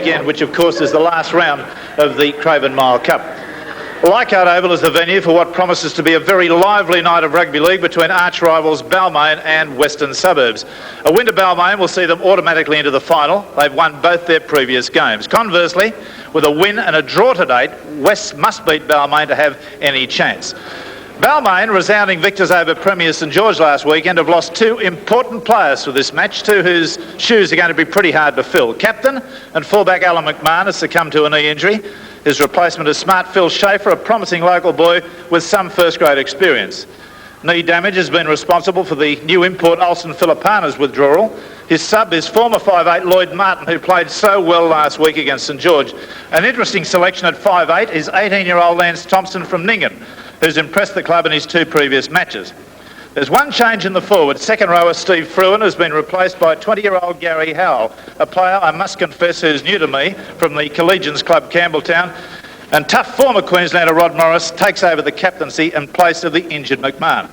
weekend, which of course is the last round of the Craven Mile Cup. Leichhardt Oval is the venue for what promises to be a very lively night of rugby league between arch rivals Balmain and Western Suburbs. A win to Balmain will see them automatically into the final. They've won both their previous games. Conversely, with a win and a draw to date, West must beat Balmain to have any chance. Balmain, resounding victors over Premier St George last weekend, have lost two important players for this match, two whose shoes are going to be pretty hard to fill. Captain and fullback Alan McMahon has succumbed to a knee injury. His replacement is smart Phil Schaefer, a promising local boy with some first-grade experience. Knee damage has been responsible for the new import Olsen Filipana's withdrawal. His sub is former 5'8" Lloyd Martin, who played so well last week against St George. An interesting selection at 5'8" is 18-year-old Lance Thompson from Ningen, who's impressed the club in his two previous matches. There's one change in the forward. Second rower Steve Fruin has been replaced by 20-year-old Gary Howell, a player, I must confess, who's new to me, from the Collegians Club Campbelltown. And tough former Queenslander Rod Morris takes over the captaincy in place of the injured McMahon.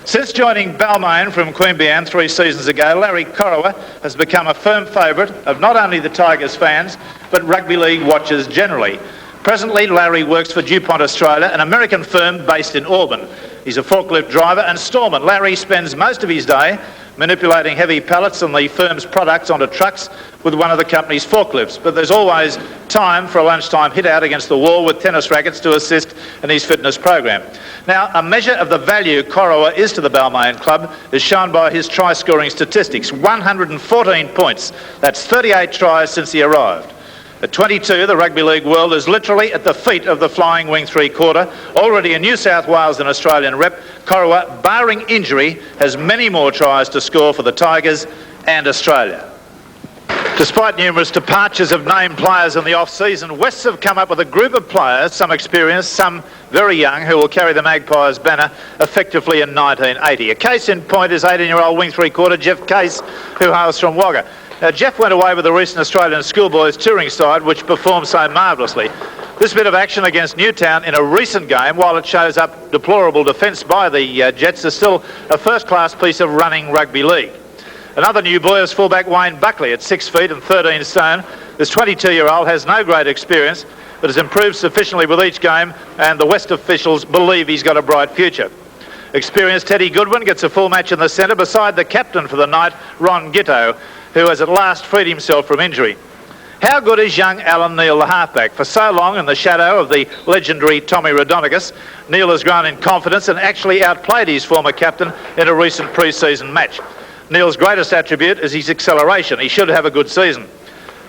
Since joining Balmain from Queanbeyan 3 seasons ago, Larry Corrowa has become a firm favourite of not only the Tigers fans, but rugby league watchers generally. Presently, Larry works for DuPont Australia, an American firm based in Auburn. He's a forklift driver and storeman. Larry spends most of his day manipulating heavy pallets and the firm's products onto trucks with one of the company's forklifts. But there's always time for a lunchtime hit out against the wall with tennis rackets to assist in his fitness program. Now, a measure of the value Corrowa is to the Balmain club is shown by his try-scoring statistics. 114 points. That's 38 tries since he arrived. At 22, the rugby league world is literally at the feet of the flying wing three-quarter. Already a New South Wales and Australian rep, Corrowa, barring injury, has many more tries to score for the Tigers and Australia. Despite numerous departures of named players in the off-season, Wests have come up with a group of players, some experienced, some very young, who will carry the Magpies banner effectively in 1980. A case in point is 18-year-old wing three-quarter Jeff Case, who hails from Wagga. Now, Jeff went away with the recent Australian schoolboys touring side, which performed so marvellously. This bit of action against Newtown in a recent game, while it shows up deplorable defence by the Jets, is still a first-class piece of running rugby league. Another new boy is fullback Wayne Buckley at 6 feet and 13 stone. This 22-year-old has no great experience, but has improved sufficiently with each game, and the West officials believe he's got a bright future. Experienced Teddy Goodwin gets a full match in the centre beside the captain for the night, Ron Gitto, who has at last freed himself from injury. How good is young Alan Neil, the halfback? For so long in the shadow of the legendary Tommy Rodonicus, Neil has grown in confidence and actually outplayed his former captain in a recent pre-season match. Neil's greatest attribute is his acceleration. He should have a good season.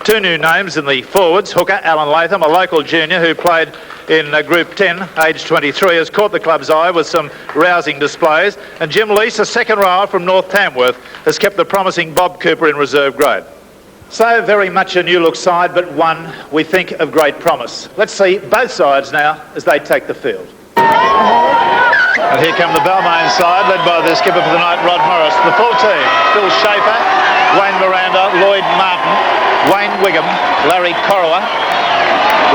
Two new names in the forwards. Hooker Alan Latham, a local junior who played in Group 10, aged 23, has caught the club's eye with some rousing displays. And Jim Leese, a second rower from North Tamworth, has kept the promising Bob Cooper in reserve grade. So very much a new look side, but one we think of great promise. Let's see both sides now as they take the field. And here come the Balmain side, led by the skipper for the night, Rod Morris. The full team: Phil Schaefer, Wayne Miranda, Lloyd Martin, Wayne Wigham, Larry Corrowa,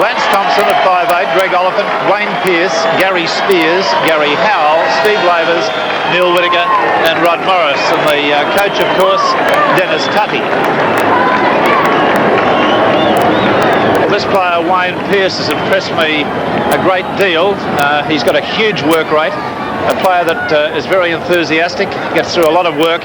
Lance Thompson at 5'8", Greg Oliphant, Wayne Pearce, Gary Spears, Gary Howell, Steve Lavers, Neil Whittaker and Rod Morris. And the coach, of course, Dennis Tutty. This player, Wayne Pearce, has impressed me a great deal. He's got a huge work rate, a player that is very enthusiastic, gets through a lot of work,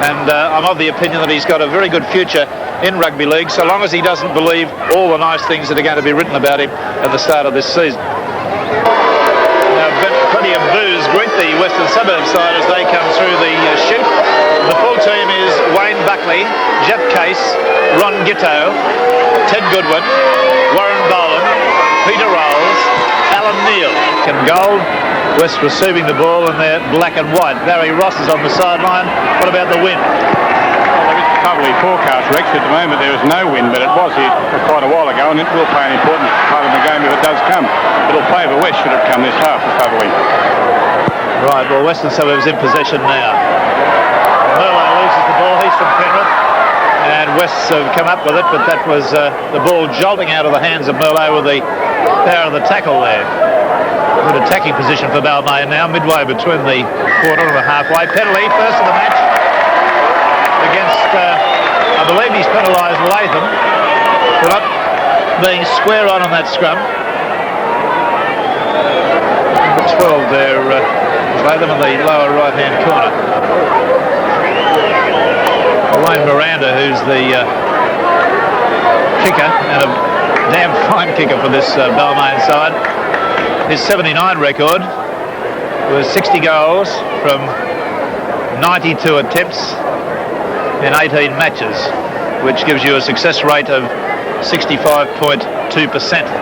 and I'm of the opinion that he's got a very good future in rugby league, so long as he doesn't believe all the nice things that are going to be written about him at the start of this season. Now, plenty of boos greet the Western Suburbs side as they come through the chute. The full team is Wayne Buckley, Jeff Case, Ron Gitto, Ted Goodwin, Warren Boland, Peter Rolls, Alan Neil. And gold, West receiving the ball and they're black and white. Barry Ross is on the sideline. What about the wind? Well, there is probably forecast, Rex. At the moment there is no wind, but it was here quite a while ago, and it will play an important part of the game if it does come. It'll favour West should it come this half, this type of wind. Right, well, Western Suburbs in possession now. Merlo loses the ball. He's from Penrith. And Wests have come up with it, but that was the ball jolting out of the hands of Merlo with the power of the tackle there. Good attacking position for Balmain now, midway between the quarter and the halfway. Penalty, first of the match, against, I believe he's penalised Latham for not being square on that scrum. 12 there, Latham in the lower right-hand corner. Wayne Miranda, who's the kicker, and a damn fine kicker for this Balmain side. His 79 record was 60 goals from 92 attempts in 18 matches, which gives you a success rate of 65.2%.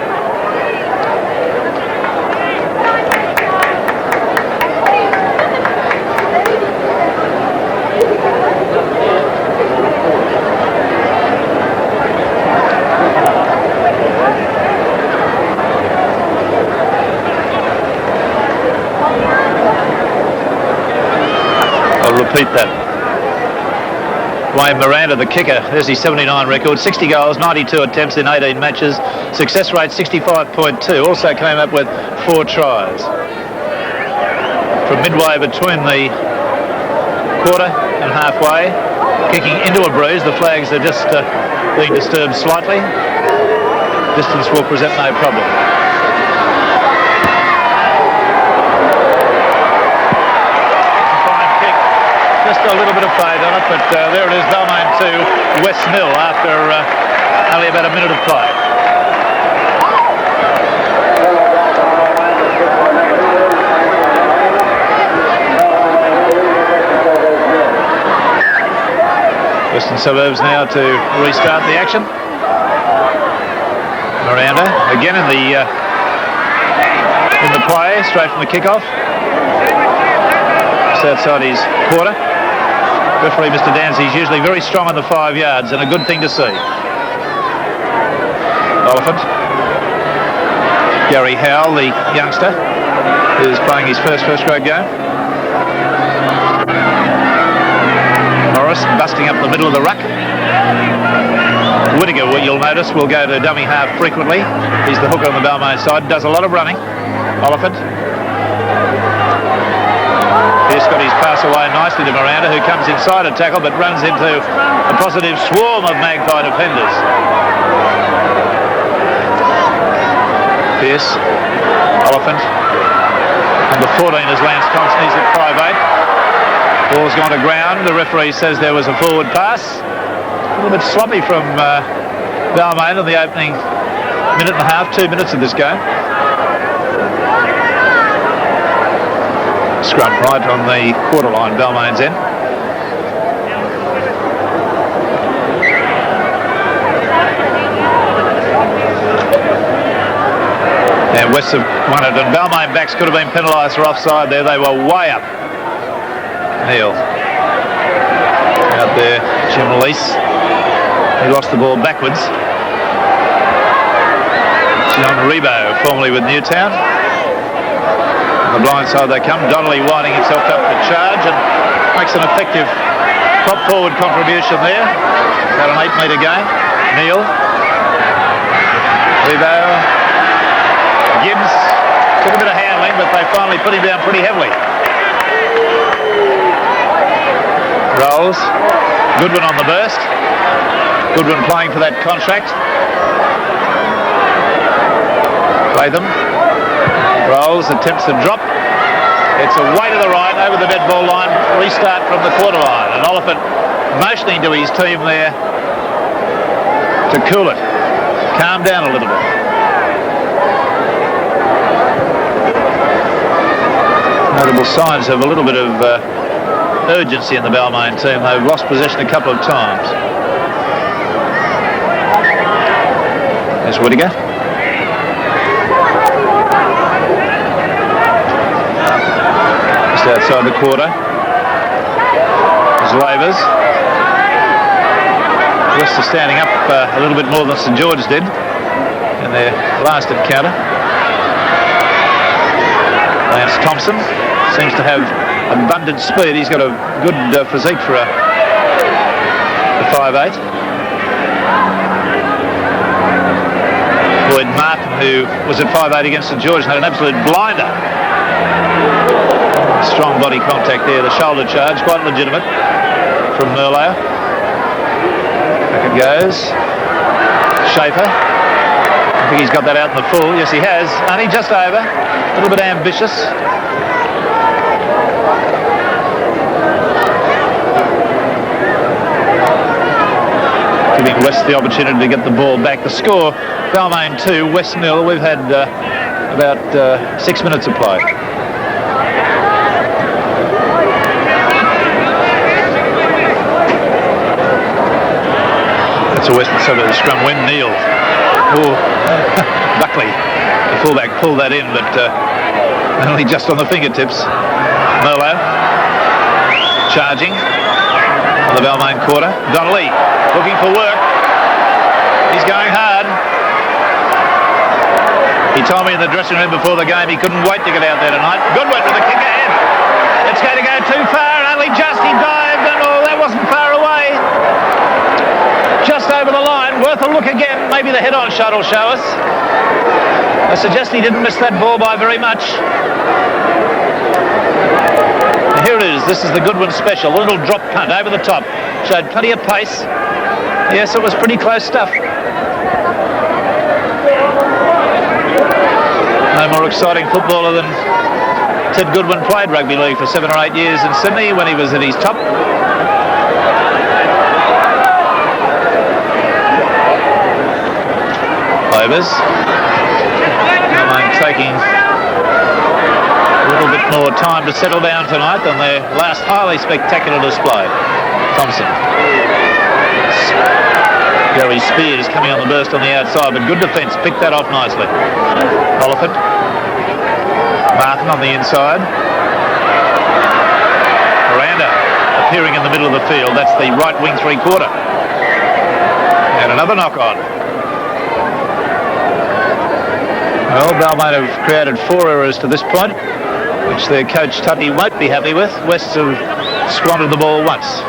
Repeat that. Wayne Miranda, the kicker, there's his 79 record, 60 goals, 92 attempts in 18 matches, success rate 65.2, also came up with 4 tries. From midway between the quarter and halfway, kicking into a breeze, the flags are just being disturbed slightly. Distance will present no problem. Just a little bit of fade on it, but there it is, Balmain 2, West 0 after only about a minute of play. Western Suburbs now to restart the action. Miranda again in the play, straight from the kickoff. Just outside his quarter. Referee Mr. Dancy is usually very strong on the 5 yards, and a good thing to see. Oliphant. Gary Howell, the youngster, is playing his first grade game. Morris busting up the middle of the ruck. Whittaker, what you'll notice, will go to dummy half frequently. He's the hooker on the Balmain side, does a lot of running. Oliphant. Pierce got his pass away nicely to Miranda, who comes inside a tackle but runs into a positive swarm of Magpie defenders. Pierce, Oliphant, number 14 is Lance Thompson, he's at 5'8". Ball's gone to ground, the referee says there was a forward pass. A little bit sloppy from Balmain in the opening minute and a half, 2 minutes of this game. Scrum right on the quarter line, Balmain's end. And West have won it, and Balmain backs could have been penalised for offside there. They were way up. Neil out there, Jim Lease. He lost the ball backwards. John Rebo, formerly with Newtown. On the blind side they come. Donnelly winding himself up for charge and makes an effective top forward contribution there. About an 8-metre game. Neil. Rebo. Gibbs. Took a bit of handling, but they finally put him down pretty heavily. Rolls. Goodwin on the burst. Goodwin playing for that contract. Latham. Rolls, attempts to drop. It's away to the right, over the dead ball line, restart from the quarter line. And Oliphant motioning to his team there to cool it, calm down a little bit. Notable signs of a little bit of urgency in the Balmain team. They've lost possession a couple of times. There's Whittaker. Outside the quarter. There's Lavers. West are standing up a little bit more than St George did in their last encounter. Lance Thompson seems to have abundant speed. He's got a good physique for a 5'8". Lloyd Martin, who was at 5'8" against St George, had an absolute blinder. Strong body contact there, the shoulder charge, quite legitimate from Merlo. Back it goes. Schaefer. I think he's got that out in the full. Yes, he has. Only just over. A little bit ambitious. Giving West the opportunity to get the ball back. The score, Balmain 2, West 0. We've had about 6 minutes of play. That's a Western Suburbs scrum win. Neil. Oh, Buckley, the fullback, pulled that in, but only just on the fingertips. Merlot charging on the Balmain quarter. Donnelly looking for work. He's going hard. He told me in the dressing room before the game he couldn't wait to get out there tonight. Goodwin with the kick ahead. It's going to go too far. Only just he dived, and that wasn't far away. Just over the line. Worth a look again. Maybe the head-on shot will show us. I suggest he didn't miss that ball by very much. Here it is. This is the Goodwin special. A little drop punt over the top. Showed plenty of pace. Yes, it was pretty close stuff. No more exciting footballer than Ted Goodwin. Played rugby league for 7 or 8 years in Sydney when he was at his top. Overs. Balmain taking a little bit more time to settle down tonight than their last highly spectacular display. Thompson. Gary Spears coming on the burst on the outside, but good defence, picked that off nicely. Oliphant. Martin on the inside. Miranda appearing in the middle of the field. That's the right wing 3/4. And another knock on. Well, Balmain have created 4 errors to this point, which their coach Tutty won't be happy with. West have squandered the ball once.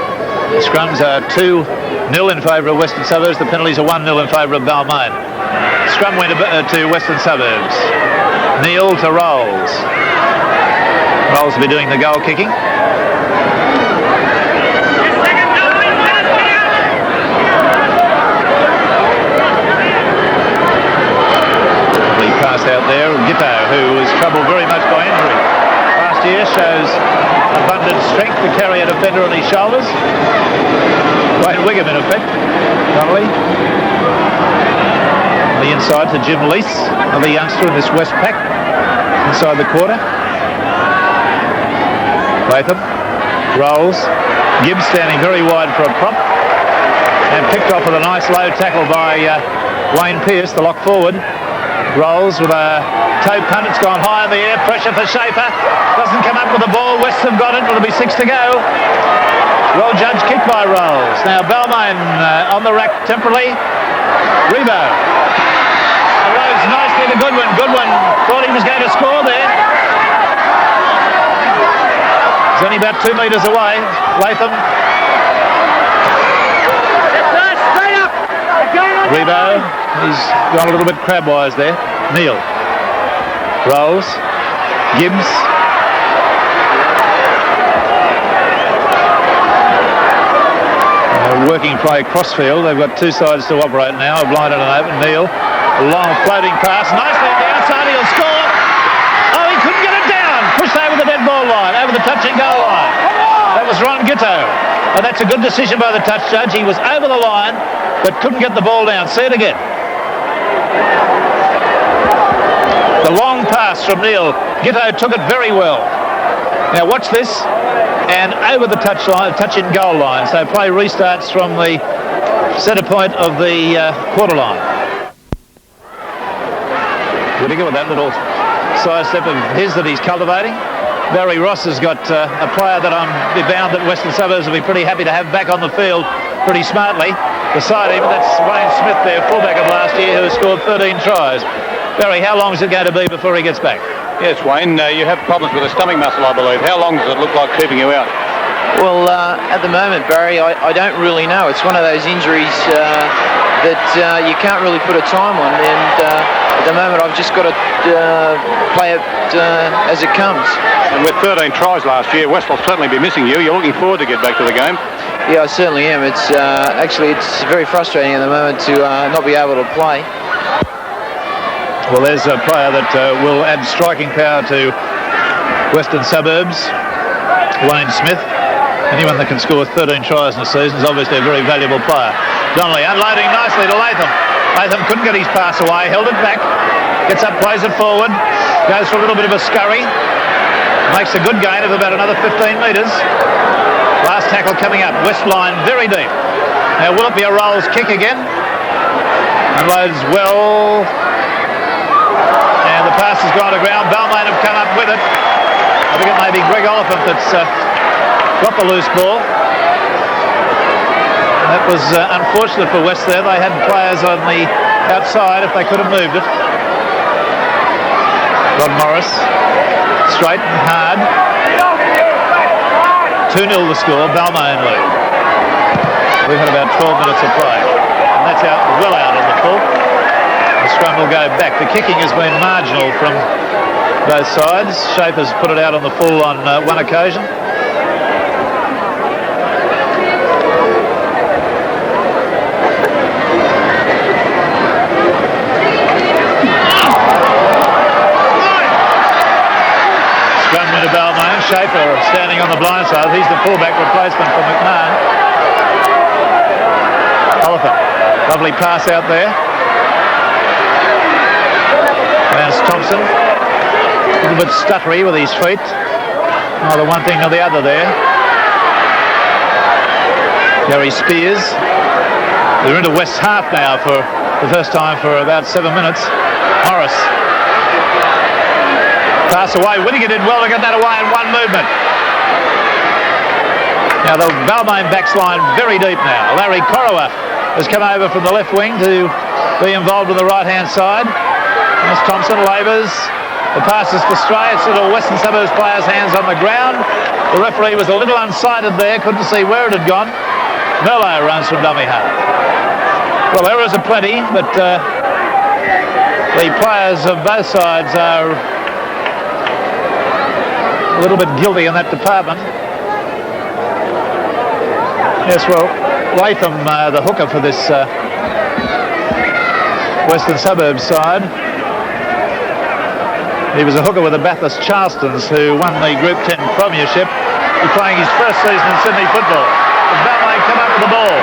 The scrums are 2-0 in favour of Western Suburbs. The penalties are 1-0 in favour of Balmain. Scrum win to Western Suburbs. Neil to Rolls. Rolls will be doing the goal kicking. Pass out there. Gitto, who was troubled very much by injury last year, shows abundant strength to carry a defender on his shoulders. Wayne Wiggum in effect. Donnelly. The inside to Jim Lease, another youngster in this West pack. Inside the quarter. Latham. Rolls. Gibbs standing very wide for a prop. And picked off with a nice low tackle by Wayne Pearce, the lock forward. Rolls with a toe punt. It's gone high in the air. Pressure for Schaefer. Doesn't come up with the ball. West have got it. It'll be 6 to go. Well judged kick by Rolls. Now Balmain on the rack temporarily. Rebo. Arose nicely to Goodwin. Goodwin thought he was going to score there. He's only about 2 metres away. Latham. Rebo, he's gone a little bit crabwise there. Neil. Rolls. Gibbs. Working play crossfield. They've got 2 sides to operate now. A blind and an open. Neil. A long floating pass. Nicely on the outside. He'll score. Oh, he couldn't get it down. Pushed over the dead ball line. Over the touch and goal line. That was Ron Gitto. And that's a good decision by the touch judge. He was over the line, but couldn't get the ball down. See it again. The long pass from Neil. Gitto took it very well. Now watch this. And over the touch line, touch in goal line. So play restarts from the centre point of the quarter line. Whittaker with that little sidestep of his that he's cultivating. Barry Ross has got a player that I'm bound that Western Suburbs will be pretty happy to have back on the field pretty smartly. Beside him, that's Wayne Smith there, fullback of last year, who has scored 13 tries. Barry, how long is it going to be before he gets back? Yes, Wayne, you have problems with the stomach muscle, I believe. How long does it look like keeping you out? Well, at the moment, Barry, I don't really know. It's one of those injuries that you can't really put a time on, and at the moment I've just got to play it as it comes. And with 13 tries last year, West will certainly be missing you. You're looking forward to get back to the game? Yeah, I certainly am. It's actually it's very frustrating at the moment to not be able to play. Well, there's a player that will add striking power to Western Suburbs, Wayne Smith. Anyone that can score 13 tries in a season is obviously a very valuable player. Donnelly unloading nicely to Latham. Latham couldn't get his pass away, held it back, gets up, plays it forward, goes for a little bit of a scurry, makes a good gain of about another 15 metres. Last tackle coming up, West line very deep. Now will it be a Rolls kick again? Unloads well. And the pass has gone to ground. Balmain have come up with it. I think it may be Greg Oliphant that's got the loose ball. That was unfortunate for West there. They had players on the outside if they could have moved it. Rod Morris, straight and hard. 2-0 the score, Balmain lead. We've had about 12 minutes of play. And that's out, well out on the full. The scrum will go back. The kicking has been marginal from both sides. Schaefer's put it out on the full on one occasion. Scrum into Balmain. Schaefer standing on the blind side. He's the fullback replacement for McMahon. Oliphant. Lovely pass out there. Lance Thompson. A little bit stuttery with his feet. Neither one thing nor the other there. Gary Spears. They're into West's half now for the first time for about 7 minutes. Morris. Pass away. Whittaker did well to get that away in one movement. Now the Balmain backs line very deep now. Larry Corowa has come over from the left wing to be involved with the right-hand side. As Thompson labours. The pass is to stray. It's into a Western Suburbs player's hands on the ground. The referee was a little unsighted there. Couldn't see where it had gone. Merlo runs from dummy half. Well, errors are plenty, but the players of both sides are a little bit guilty in that department. Yes, well, Latham, the hooker for this Western Suburbs side. He was a hooker with the Bathurst Charlestons who won the Group 10 Premiership. He's playing his first season in Sydney football. Balmain come up with the ball.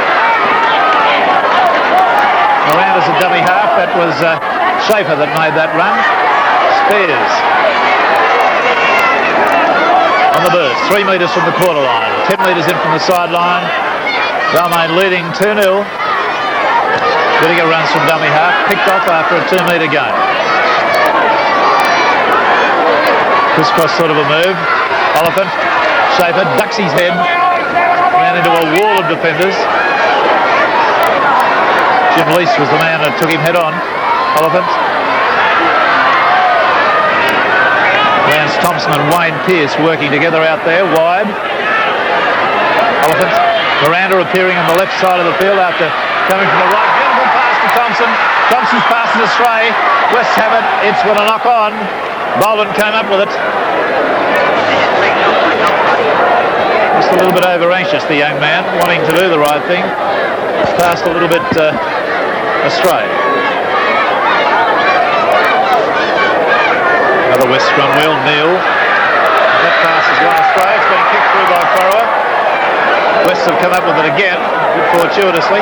Around as a dummy half. That was Schaefer that made that run. Spears. On the burst. 3 metres from the quarter line. 10 metres in from the sideline. Balmain leading 2-0. Whittaker runs from dummy half. Picked off after a 2-metre game. Crisscross sort of a move. Oliphant, Schaefer ducks his head, ran into a wall of defenders. Jim Lease was the man that took him head on. Oliphant. Lance Thompson and Wayne Pearce working together out there, wide. Oliphant. Miranda appearing on the left side of the field after coming from the right. Beautiful pass to Thompson. Thompson's pass is astray. West have it. It's with a knock on. Bolden came up with it. Just a little bit over anxious, the young man, wanting to do the right thing. Passed a little bit astray. Another West scrum wheel, Neil. That pass has gone astray. It's been kicked through by Corowa. West have come up with it again, fortuitously.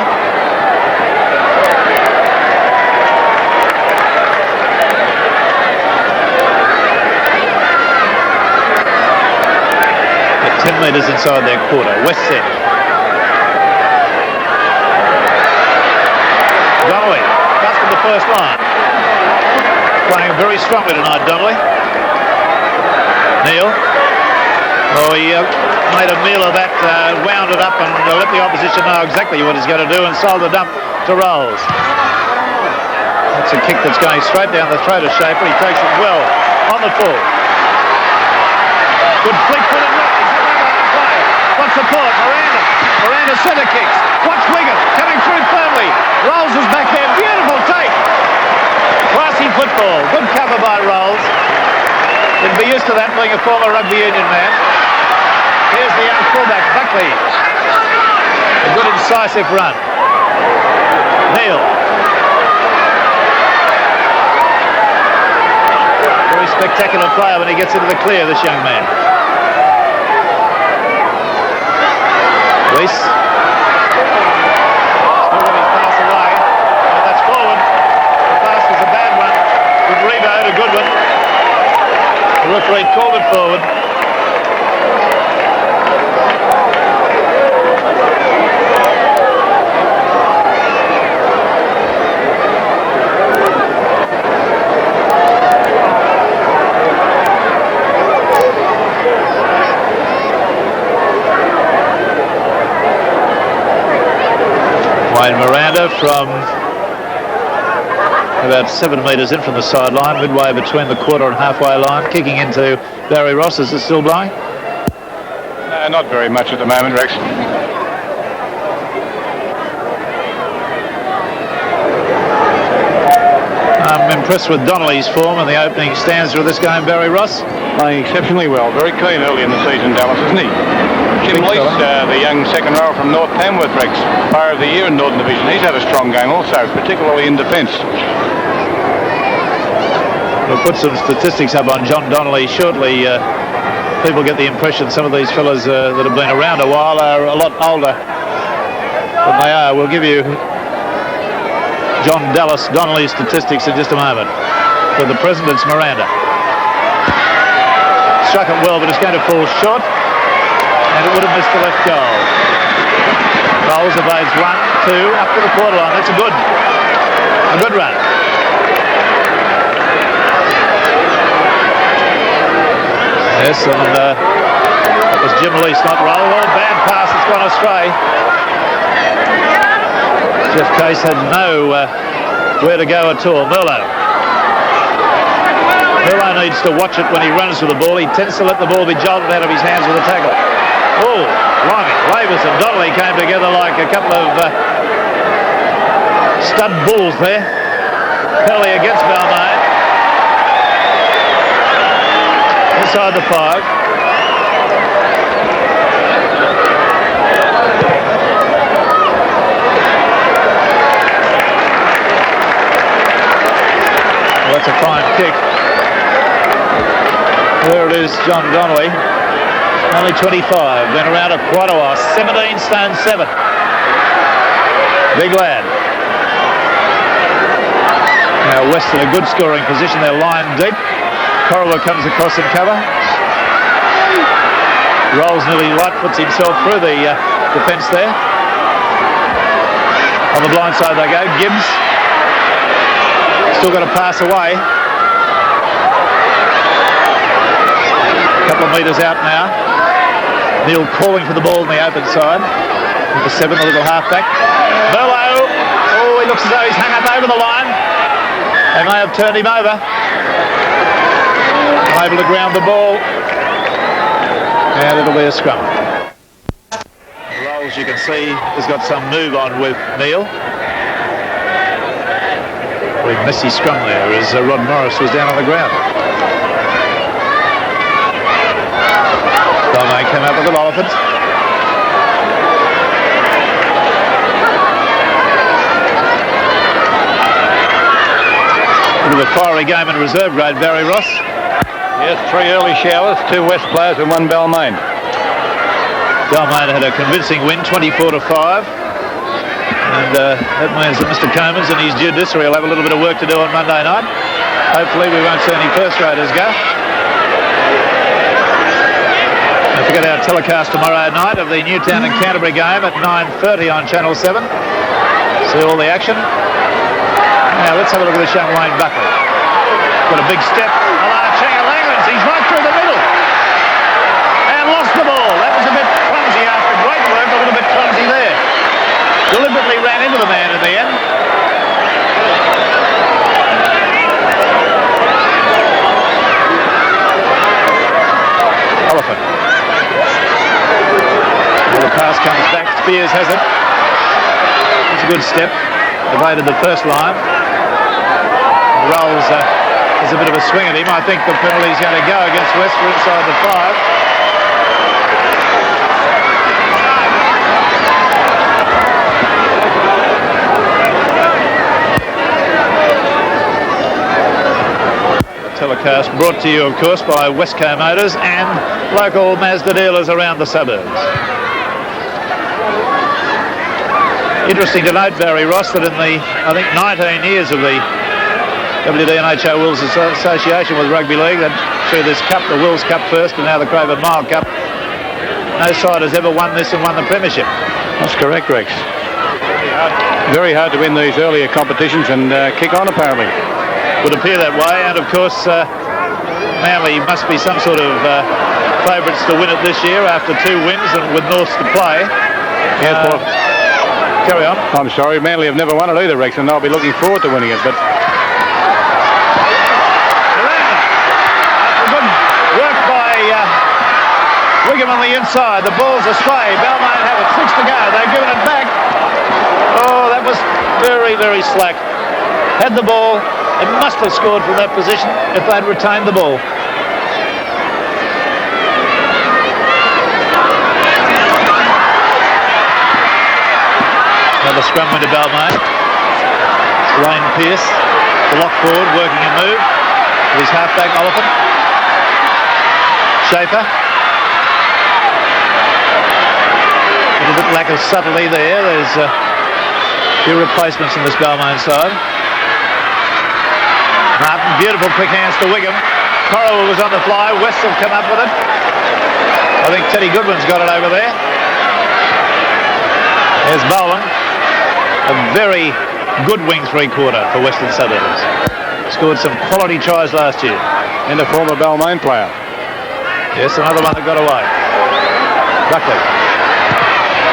At 10 metres inside their quarter. West set. Donnelly, cuts from the first line. Playing very strongly tonight, Donnelly. Neil. Oh, he made a meal of that, wound it up and let the opposition know exactly what he's going to do and sold the dump to Rolls. That's a kick that's going straight down the throat of Schaefer. He takes it well on the full. Good flick-footed look. Play. What's the pull? Miranda. Miranda centre kicks. Watch Wigan coming through firmly. Rolls is back there. Beautiful take. Classy football. Good cover by Rolls. He'd be used to that being a former rugby union man. Here's the young fullback, Buckley. A good incisive run. Neil. Spectacular player when he gets into the clear, this young man. Reese. Still got his pass away. Oh, that's forward. The pass was a bad one. Good rebound, a good one. The referee called it forward. Wayne Miranda from about 7 metres in from the sideline, midway between the quarter and halfway line, kicking into Barry Ross. Is it still blowing? No, not very much at the moment, Rex. I'm impressed with Donnelly's form in the opening stanza of this game, Barry Ross. Playing exceptionally well. Very keen early in the season, Dallas, isn't he? Jim Leach, the young second rower from North Tamworth, Rex, Player of the Year in Northern Division. He's had a strong game also, particularly in defence. We'll put some statistics up on John Donnelly shortly. People get the impression some of these fellas that have been around a while are a lot older than they are. We'll give you John Donnelly's statistics in just a moment. For the present, it's Miranda. Struck it well, but it's going to fall short. And it would have missed the left goal. Bowles evades 1, 2, up to the quarter line. That's a good run. Yes, and that was Jim Lease, not roll. Oh, bad pass, it's gone astray. Jeff Case had no where to go at all. Merlo needs to watch it when he runs with the ball. He tends to let the ball be jolted out of his hands with a tackle. Oh, blimey. Lavis and Donnelly came together like a couple of stud bulls there. Penalty against Balmain. Inside the 5. Well, that's a fine kick. There it is, John Donnelly. Only 25, been around it quite a while. 17 stone 7. Big lad. Now West in a good scoring position. They're lying deep. Corriver comes across in cover. Rolls nearly light, puts himself through the defence there. On the blind side they go. Gibbs. Still got to pass away. A couple of metres out now. Neil calling for the ball on the open side. Number 7, the little halfback. Merlo. Oh, he looks as though he's hung up over the line. They may have turned him over. Able to ground the ball. And it'll be a scrum. Rolls, you can see, has got some move on with Neil. Big messy scrum there as Rod Morris was down on the ground. Balmain came out with an elephant. Bit of a fiery game in reserve grade, Barry Ross. Yes, 3 early showers, 2 West players and 1 Balmain. Balmain had a convincing win, 24-5. And that means that Mr. Combs and his judiciary will have a little bit of work to do on Monday night. Hopefully we won't see any first graders go. Don't forget our telecast tomorrow night of the Newtown and Canterbury game at 9:30 on Channel 7. See all the action. Now let's have a look at this young Wayne Buckley. Got a big step. He's right through the middle and lost the ball. That was a bit clumsy after great work, a little bit clumsy there. Deliberately ran into the man in the end. Elephant. Well, the pass comes back. Spears has it. It's a good step. Evaded the first line. Rolls there's a bit of a swing at him. I think the penalty's going to go against West for inside the 5. The broadcast brought to you, of course, by Westco Motors and local Mazda dealers around the suburbs. Interesting to note, Barry Ross, that in the, I think, 19 years of the WDNHO Wills Association with Rugby League, that through this cup, the Wills Cup first and now the Craven Mile Cup, no side has ever won this and won the premiership. That's correct, Rex. Very hard to win these earlier competitions and kick on, apparently. Would appear that way, and of course Manly must be some sort of favourites to win it this year after 2 wins and with Norths to play. Yes, well, carry on. I'm sorry, Manly have never won it either, Rex, and they'll be looking forward to winning it. But good work by Wigham on the inside. The ball's astray. Balmain have it. 6 to go. They've given it back. Oh, that was very, very slack. Had the ball. They must have scored from that position if they'd retained the ball. Another scrum into Balmain. Wayne Pearce, the lock forward, working a move. With his halfback, Oliphant. Schaefer. A little bit lack of subtlety there. There's a few replacements in this Balmain side. Martin, beautiful quick hands to Wigham. Corrill was on the fly. West have come up with it. I think Teddy Goodwin's got it over there. There's Bowen. A very good wing three-quarter for Western Suburbs. Scored some quality tries last year. And a former Balmain player. Yes, another one that got away. Buckley.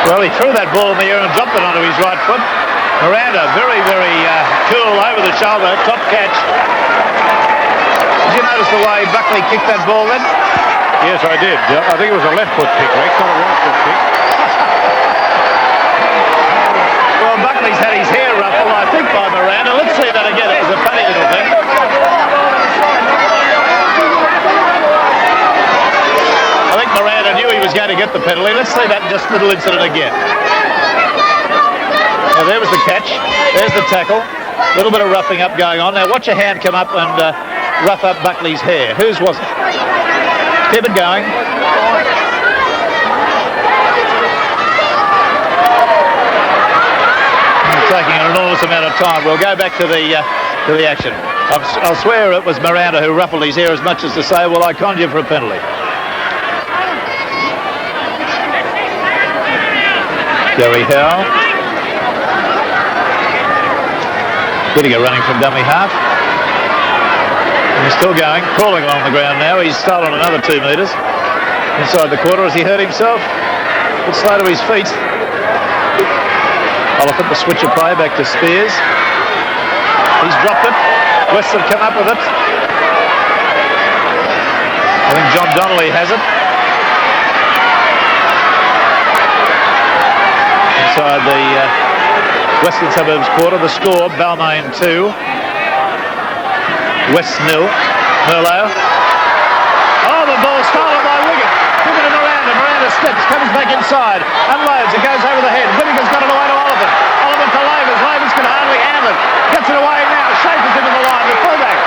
Well, he threw that ball in the air and dropped it onto his right foot. Miranda, very, very cool over the shoulder, top catch. Did you notice the way Buckley kicked that ball then? Yes, I did. I think it was a left foot kick, Rex, not a right foot kick. Well, Buckley's had his hair ruffled, I think, by Miranda. Let's see that again. It was a funny little thing. I think Miranda knew he was going to get the penalty. Let's see that just little incident again. Now, there was the catch. There's the tackle. A little bit of roughing up going on. Now, watch a hand come up and rough up Buckley's hair. Whose was it? Keep it going. Taking an enormous amount of time. We'll go back to the action. I'll swear it was Miranda who ruffled his hair as much as to say, well, I conned you for a penalty. Gary Howe. Whittaker running from dummy half. And he's still going, crawling along the ground now. He's stolen another 2 metres inside the quarter. Has he hurt himself? A bit slow to his feet. Oliphant, the switch of play back to Spears. He's dropped it. West have come up with it. I think John Donnelly has it. Inside the Western Suburbs quarter, the score, Balmain 2. West 0. Merlot. Oh, the ball stolen by Wigham. Given to Miranda. Miranda steps, comes back inside, unloads, it goes over the head. Whittaker's got it away to Oliphant. Oliphant to Lavers. Lavers can hardly handle it. Gets it away now. Schaefer's into the line. The fullback.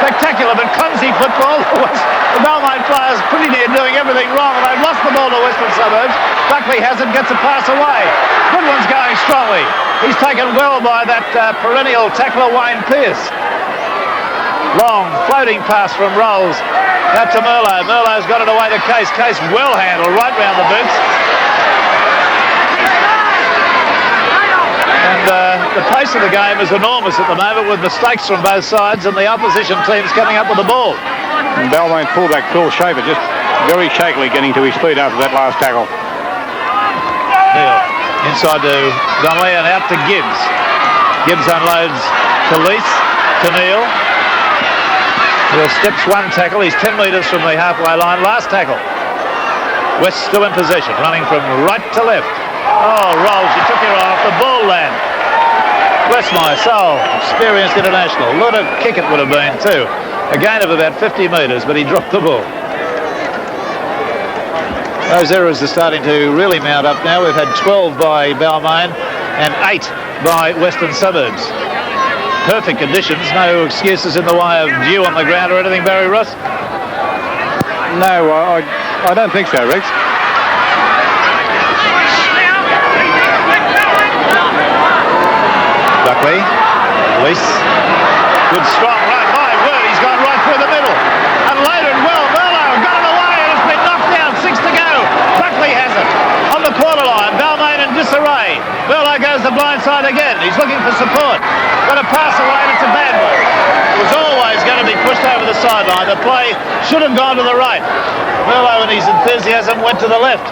Spectacular but clumsy football. The Balmain players pretty near doing everything wrong, and they've lost the ball to Western Suburbs. Buckley has it, gets a pass away. Goodwin's going strongly. He's taken well by that perennial tackler Wayne Pearce. Long floating pass from Rolls. Out to Merlot. Merlot's got it away to Case. Case well handled right round the boots. And the pace of the game is enormous at the moment, with mistakes from both sides and the opposition teams coming up with the ball. And Balmain fullback Phil Schaefer just very shakily getting to his feet after that last tackle. Neil inside to Donnelly and out to Gibbs. Gibbs unloads to Leith, to Neil. Neil steps 1 tackle. He's 10 metres from the halfway line. Last tackle. West still in possession, running from right to left. Oh, Rolls, you took your eye off the ball, lad. Bless my soul. Experienced international. What a kick it would have been, too. A gain of about 50 metres, but he dropped the ball. Those errors are starting to really mount up now. We've had 12 by Balmain and 8 by Western Suburbs. perfect conditions, no excuses in the way of dew on the ground or anything, Barry Ross? No, I don't think so, Rex. Buckley, Lease, good strong right, my word, he's gone right through the middle. And later and well, Merlo got it away and it's been knocked down, 6 to go. Buckley has it on the quarter line, Balmain in disarray. Merlo goes the blind side again, he's looking for support. Got to pass away and it's a bad one. It was always going to be pushed over the sideline. The play should have gone to the right. Merlo in his enthusiasm went to the left.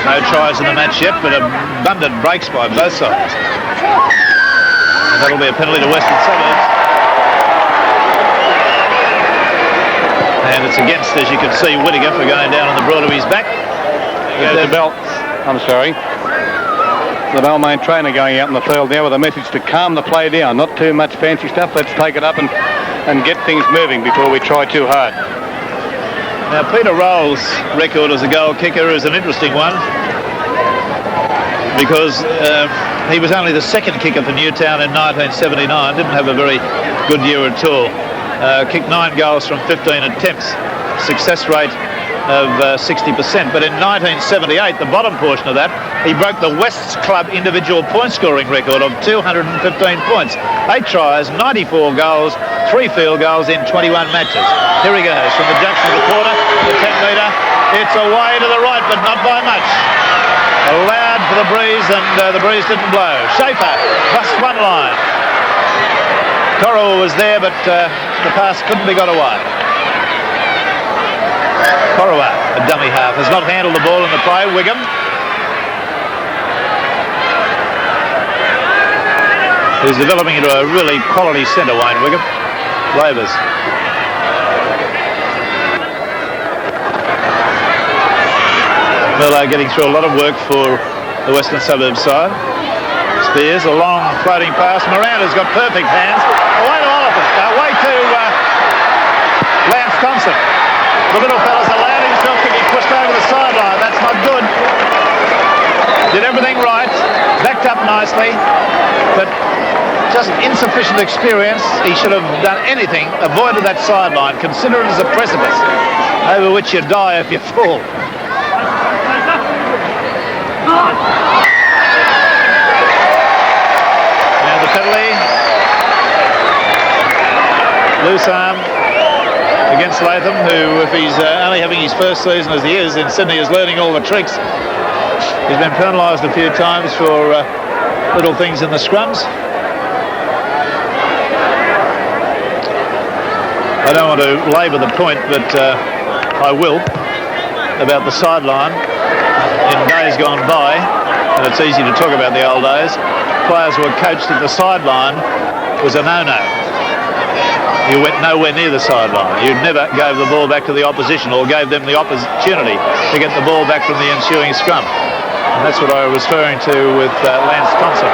No tries in the match yet, but abundant breaks by both sides. And that'll be a penalty to Western Suburbs. And it's against, as you can see, Whittaker for going down on the broad of his back. The Balmain trainer going out in the field now with a message to calm the play down. Not too much fancy stuff. Let's take it up and get things moving before we try too hard. Now, Peter Roll's record as a goal kicker is an interesting one because he was only the second kicker for Newtown in 1979. Didn't have a very good year at all. Kicked 9 goals from 15 attempts. Success rate of 60%. But in 1978, the bottom portion of that, he broke the West's club individual point scoring record of 215 points. 8 tries, 94 goals, 3 field goals in 21 matches. Here he goes from the junction of the quarter, the 10 metre. It's away to the right, but not by much. Allowed for the breeze, and the breeze didn't blow. Schaefer, plus one line. Corrill was there, but the pass couldn't be got away. Corrill, a dummy half, has not handled the ball in the play. Wigham. He's developing into a really quality centre, Wayne Wigham. Labours. Merlo getting through a lot of work for the Western Suburbs side. Spears, a long floating pass. Miranda's got perfect hands. Away to Oliphant. Away to Lance Thompson. The little fella's allowed himself to be pushed over the sideline. That's not good. Did everything right. Backed up nicely. But just insufficient experience. He should have done anything. Avoided that sideline. Consider it as a precipice over which you die if you fall. Now the penalty. Loose arm against Latham, who, if he's only having his first season as he is in Sydney, is learning all the tricks. He's been penalised a few times for little things in the scrums. I don't want to labour the point, but I will, about the sideline. In days gone by, and it's easy to talk about the old days, players who were coached at the sideline was a no-no. You went nowhere near the sideline. You never gave the ball back to the opposition or gave them the opportunity to get the ball back from the ensuing scrum. And that's what I was referring to with Lance Thompson.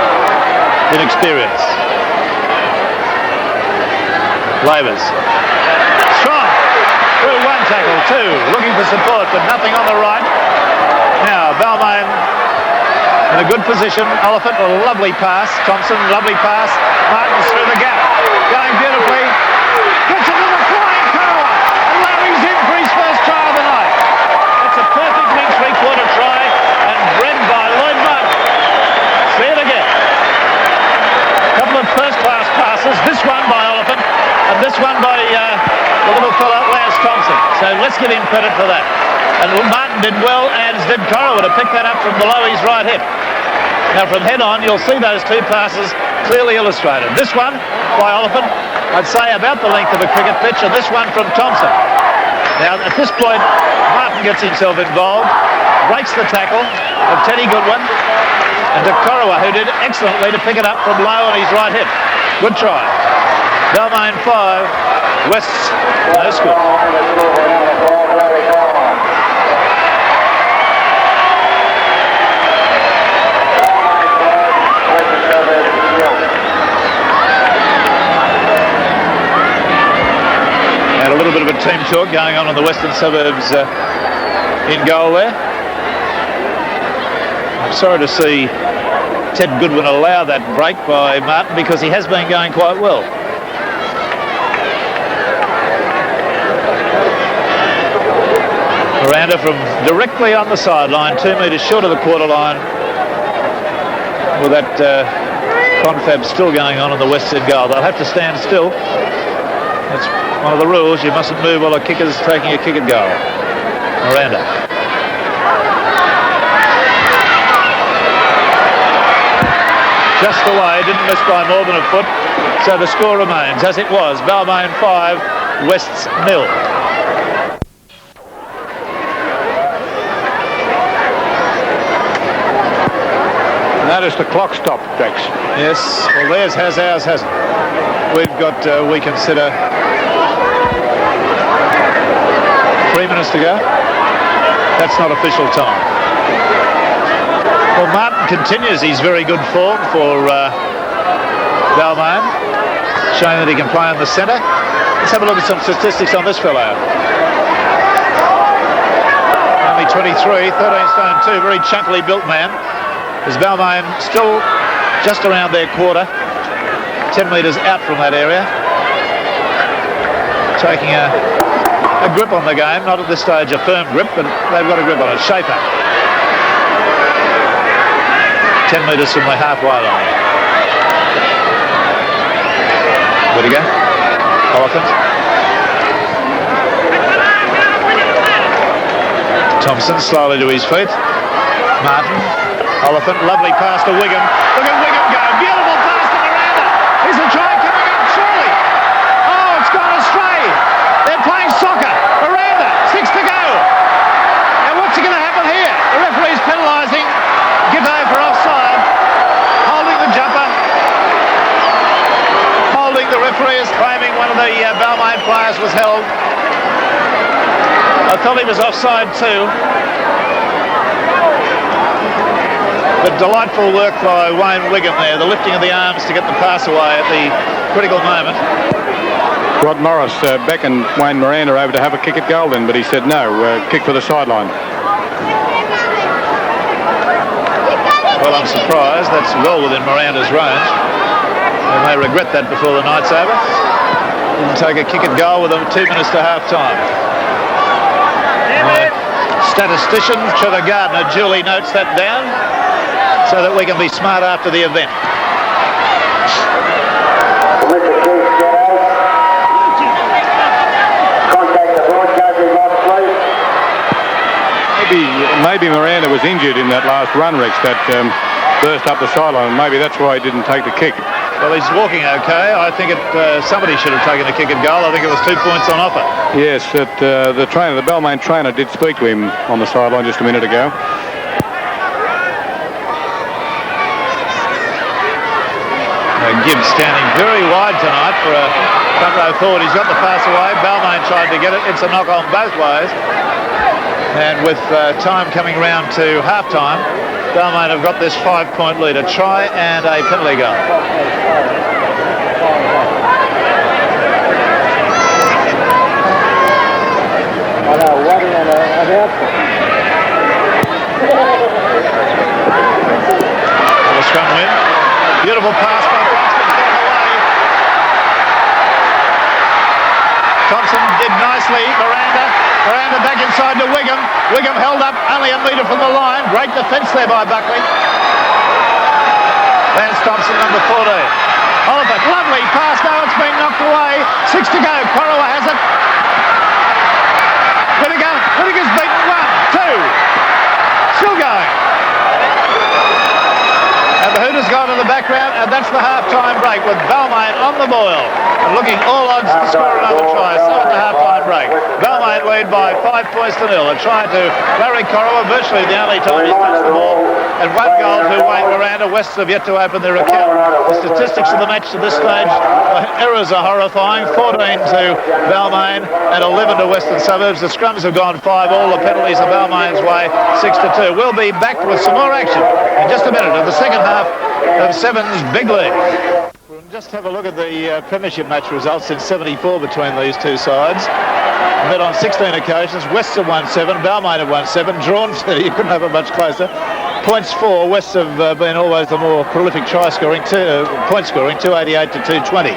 Inexperience. Labours. Strong. Through one tackle, 2. Looking for support, but nothing on the right. Now, Balmain in a good position. Oliphant, a lovely pass. Thompson, lovely pass. Martin's through the gap. Going beautifully. Gets it to the flying Corrill. And Larry's in for his first try of the night. It's a perfect wing three-quarter try and bred by Lloyd Martin. See it again. A couple of first-class passes. This one by Oliphant and this one by the little fella, Lance Thompson. So let's give him credit for that. And Martin did well, as did Corrill, to pick that up from below his right hip. Now from head on, you'll see those 2 passes clearly illustrated. This one by Oliphant, I'd say about the length of a cricket pitch, and this one from Thompson. Now at this point, Martin gets himself involved, breaks the tackle of Teddy Goodwin, and to Corrill, who did excellently to pick it up from low on his right hip. Good try. Balmain 5, West's no score. A little bit of a team talk going on in the Western Suburbs in goal there. I'm sorry to see Ted Goodwin allow that break by Martin because he has been going quite well. Miranda from directly on the sideline, 2 metres short of the quarter line, with that confab still going on in the west end goal. They'll have to stand still. That's one of the rules. You mustn't move while a kicker's taking a kick at goal. Miranda. Just away, didn't miss by more than a foot. So the score remains as it was. Balmain 5, Wests 0. Notice the clock stopped, Dex. Yes, well theirs has, ours hasn't. We've got, we consider, 3 minutes to go. That's not official time. Well, Martin continues his very good form for Balmain, showing that he can play in the centre. Let's have a look at some statistics on this fellow. Only 23, 13 stone 2, very chunkily built man. As Balmain still just around their quarter, 10 metres out from that area, taking a grip on the game, not at this stage a firm grip, but they've got a grip on it. Shaper, 10 metres from the halfway line. Where'd he go? Oliphant. Thompson slowly to his feet. Martin. Oliphant, lovely pass to Wiggum. Look at Wiggum go. Beautiful pass to Miranda. Is the try coming up? Surely. Oh, it's gone astray. They're playing soccer. Miranda, 6 to go. And what's going to happen here? The referee's penalising Gitto for offside. Holding the jumper. Holding the referee is claiming one of the Balmain players was held. I thought he was offside too. But delightful work by Wayne Wiggum there, the lifting of the arms to get the pass away at the critical moment. Rod Morris beckoned Wayne Miranda over to have a kick at goal then, but he said no, kick for the sideline. Well, I'm surprised. That's well within Miranda's range. They may regret that before the night's over. And take a kick at goal with them 2 minutes to half-time. Statistician Trevor Gardner duly notes that down, so that we can be smart after the event. Maybe Miranda was injured in that last run, Rex, that burst up the sideline. Maybe that's why he didn't take the kick. Well, he's walking okay. I think somebody should have taken a kick at goal. I think it was 2 points on offer. Yes, the Balmain trainer did speak to him on the sideline just a minute ago. Gibbs standing very wide tonight for a front row forward. He's got the pass away. Balmain tried to get it. It's a knock on both ways. And with time coming round to half-time, Balmain have got this 5-point lead. A try and a penalty goal. The scrum win. Beautiful pass by Thompson did nicely. Miranda back inside to Wiggum. Wiggum held up only a metre from the line. Great defence there by Buckley. Lance Thompson, number 14. Oliver, lovely pass. Now it's been knocked away. 6 to go. Corowa has it. Whittaker's beaten 1, 2. Still going. And the Hooters gone in the background, and that's the half-time break with Balmain on the boil and looking all odds to score another try. So at the half-time break, Balmain lead by 5 points to 0. A try to Larry Corowa, virtually the only time he's touched the ball, and 1 goal to Wayne Miranda. Wests have yet to open their account. The statistics of the match to this stage, errors are horrifying. 14 to Balmain and 11 to Western Suburbs. The scrums have gone 5. All the penalties are Balmain's way, 6 to 2. We'll be back with some more action in just a minute of the second half of Seven's Big League. We'll just have a look at the Premiership match results in '74 between these two sides. met on 16 occasions. Wests have won 7, Balmain have won 7, drawn 30. You couldn't have it much closer. Points 4. Wests have been always the more prolific try scoring, point scoring, 288 to 220.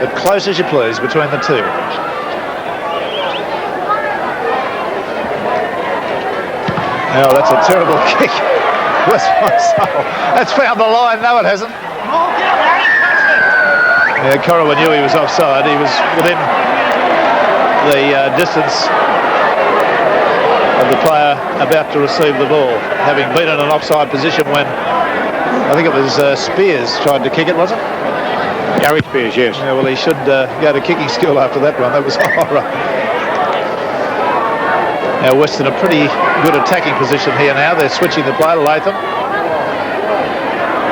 But close as you please between the two. Oh, that's a terrible kick. West Mossop. That's found the line. No, it hasn't. Yeah, Corowa knew he was offside. He was within the distance of the player about to receive the ball, having been in an offside position when I think it was Spears tried to kick it, was it? Gary Spears, yes. Yeah, well, he should go to kicking school after that one. That was horror. Now Western a pretty good attacking position here now. They're switching the play to Latham.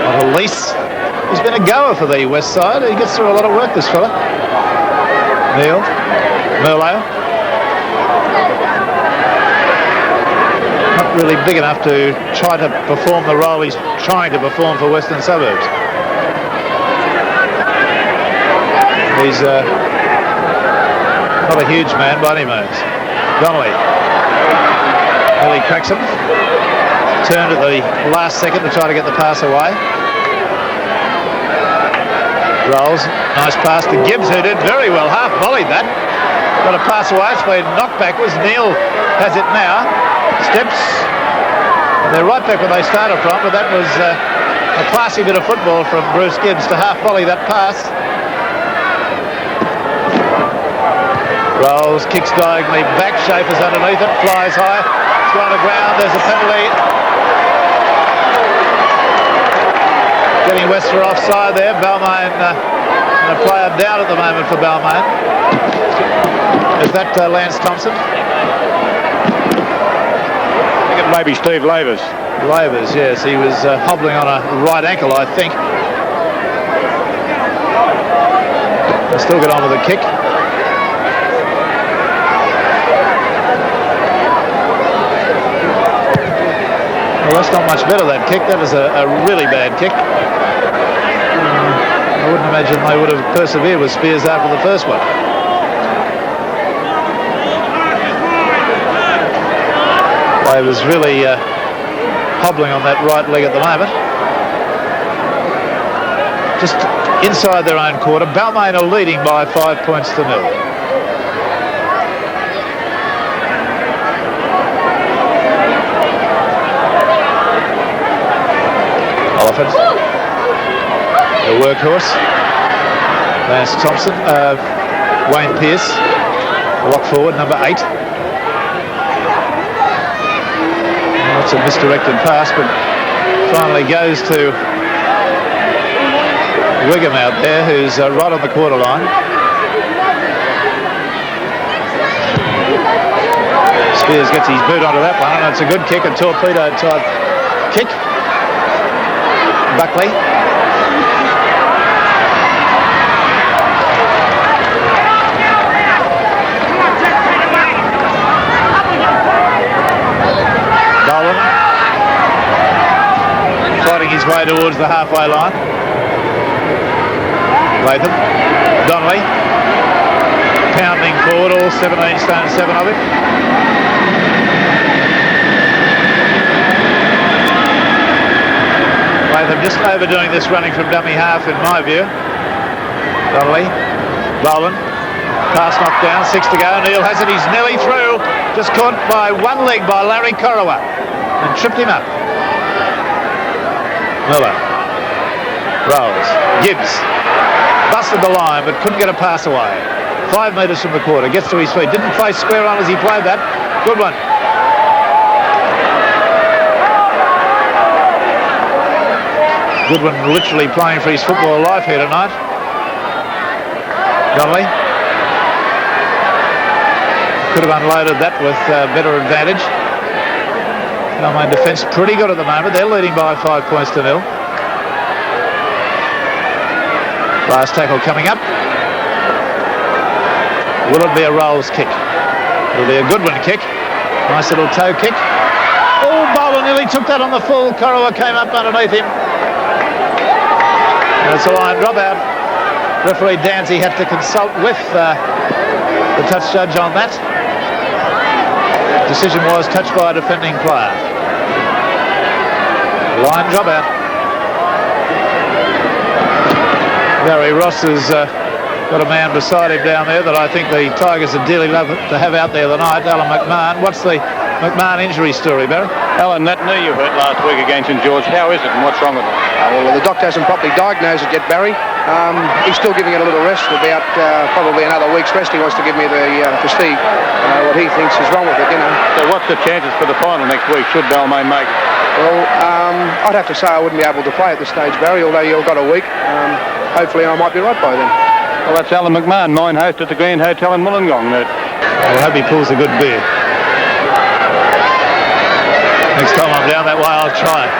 On a lease. He's been a goer for the West side. He gets through a lot of work, this fella. Neil. Merlo. Not really big enough to try to perform the role he's trying to perform for Western Suburbs. He's not a huge man by any means. Donnelly. Nearly cracks him. Turned at the last second to try to get the pass away. Rolls. Nice pass to Gibbs, who did very well. Half volleyed that. Got a pass away. It's been knocked backwards. Neil has it now. Steps. They're right back where they started from, but that was a classy bit of football from Bruce Gibbs to half volley that pass. Rolls, kicks diagonally back. Schaefer's underneath it. Flies high. It's gone to ground. There's a penalty. Getting West for offside there. Balmain and a player down at the moment for Balmain. Is that Lance Thompson? I think it may be Steve Lavers. Lavers, yes. He was hobbling on a right ankle, I think. They'll still get on with the kick. Well, that's not much better, that kick. That was a really bad kick. I wouldn't imagine they would have persevered with Spears after the first one. They was really hobbling on that right leg at the moment. Just inside their own quarter. Balmain are leading by 5 points to 0. Oliphant, the workhorse. Lance Thompson, Wayne Pearce, lock forward, number 8. That's a misdirected pass, but finally goes to Wiggum out there, who's right on the quarter line. Spears gets his boot onto that one, and it's a good kick, a torpedo type kick. Buckley. Dolan. Fighting his way towards the halfway line. Latham. Donnelly. Pounding forward, all 17 stone 7 of him. Latham just overdoing this running from dummy half in my view. Donnelly, Bowen, pass knocked down, 6 to go. Neil has it, he's nearly through. Just caught by one leg by Larry Corowa and tripped him up. Miller, rolls, Gibbs, busted the line but couldn't get a pass away. 5 metres from the quarter, gets to his feet, didn't face square on as he played that. Good one. Goodwin literally playing for his football life here tonight. Donnelly. Could have unloaded that with better advantage. Balmain defence pretty good at the moment. They're leading by 5 points to 0. Last tackle coming up. Will it be a Rolls kick? It'll be a Goodwin kick. Nice little toe kick. Oh, Bowler nearly took that on the full. Corowa came up underneath him. And it's a line drop out. Referee Danzy had to consult with the touch judge on that. Decision was touched by a defending player. Line drop out. Barry Ross has got a man beside him down there that I think the Tigers are dearly love to have out there tonight, Alan McMahon. What's the McMahon injury story, Barry? Alan, that knee you hurt last week against St George, how is it and what's wrong with it? Well, the doctor hasn't properly diagnosed it yet, Barry. He's still giving it a little rest, about probably another week's rest. He wants to give me to see what he thinks is wrong with it, you know. So what's the chances for the final next week, should Balmain make it? Well, I'd have to say I wouldn't be able to play at this stage, Barry, although you've got a week. Hopefully I might be right by then. Well, that's Alan McMahon, mine host at the Grand Hotel in Wollongong. I hope he pulls a good beer. Next time I'm down that way, I'll try.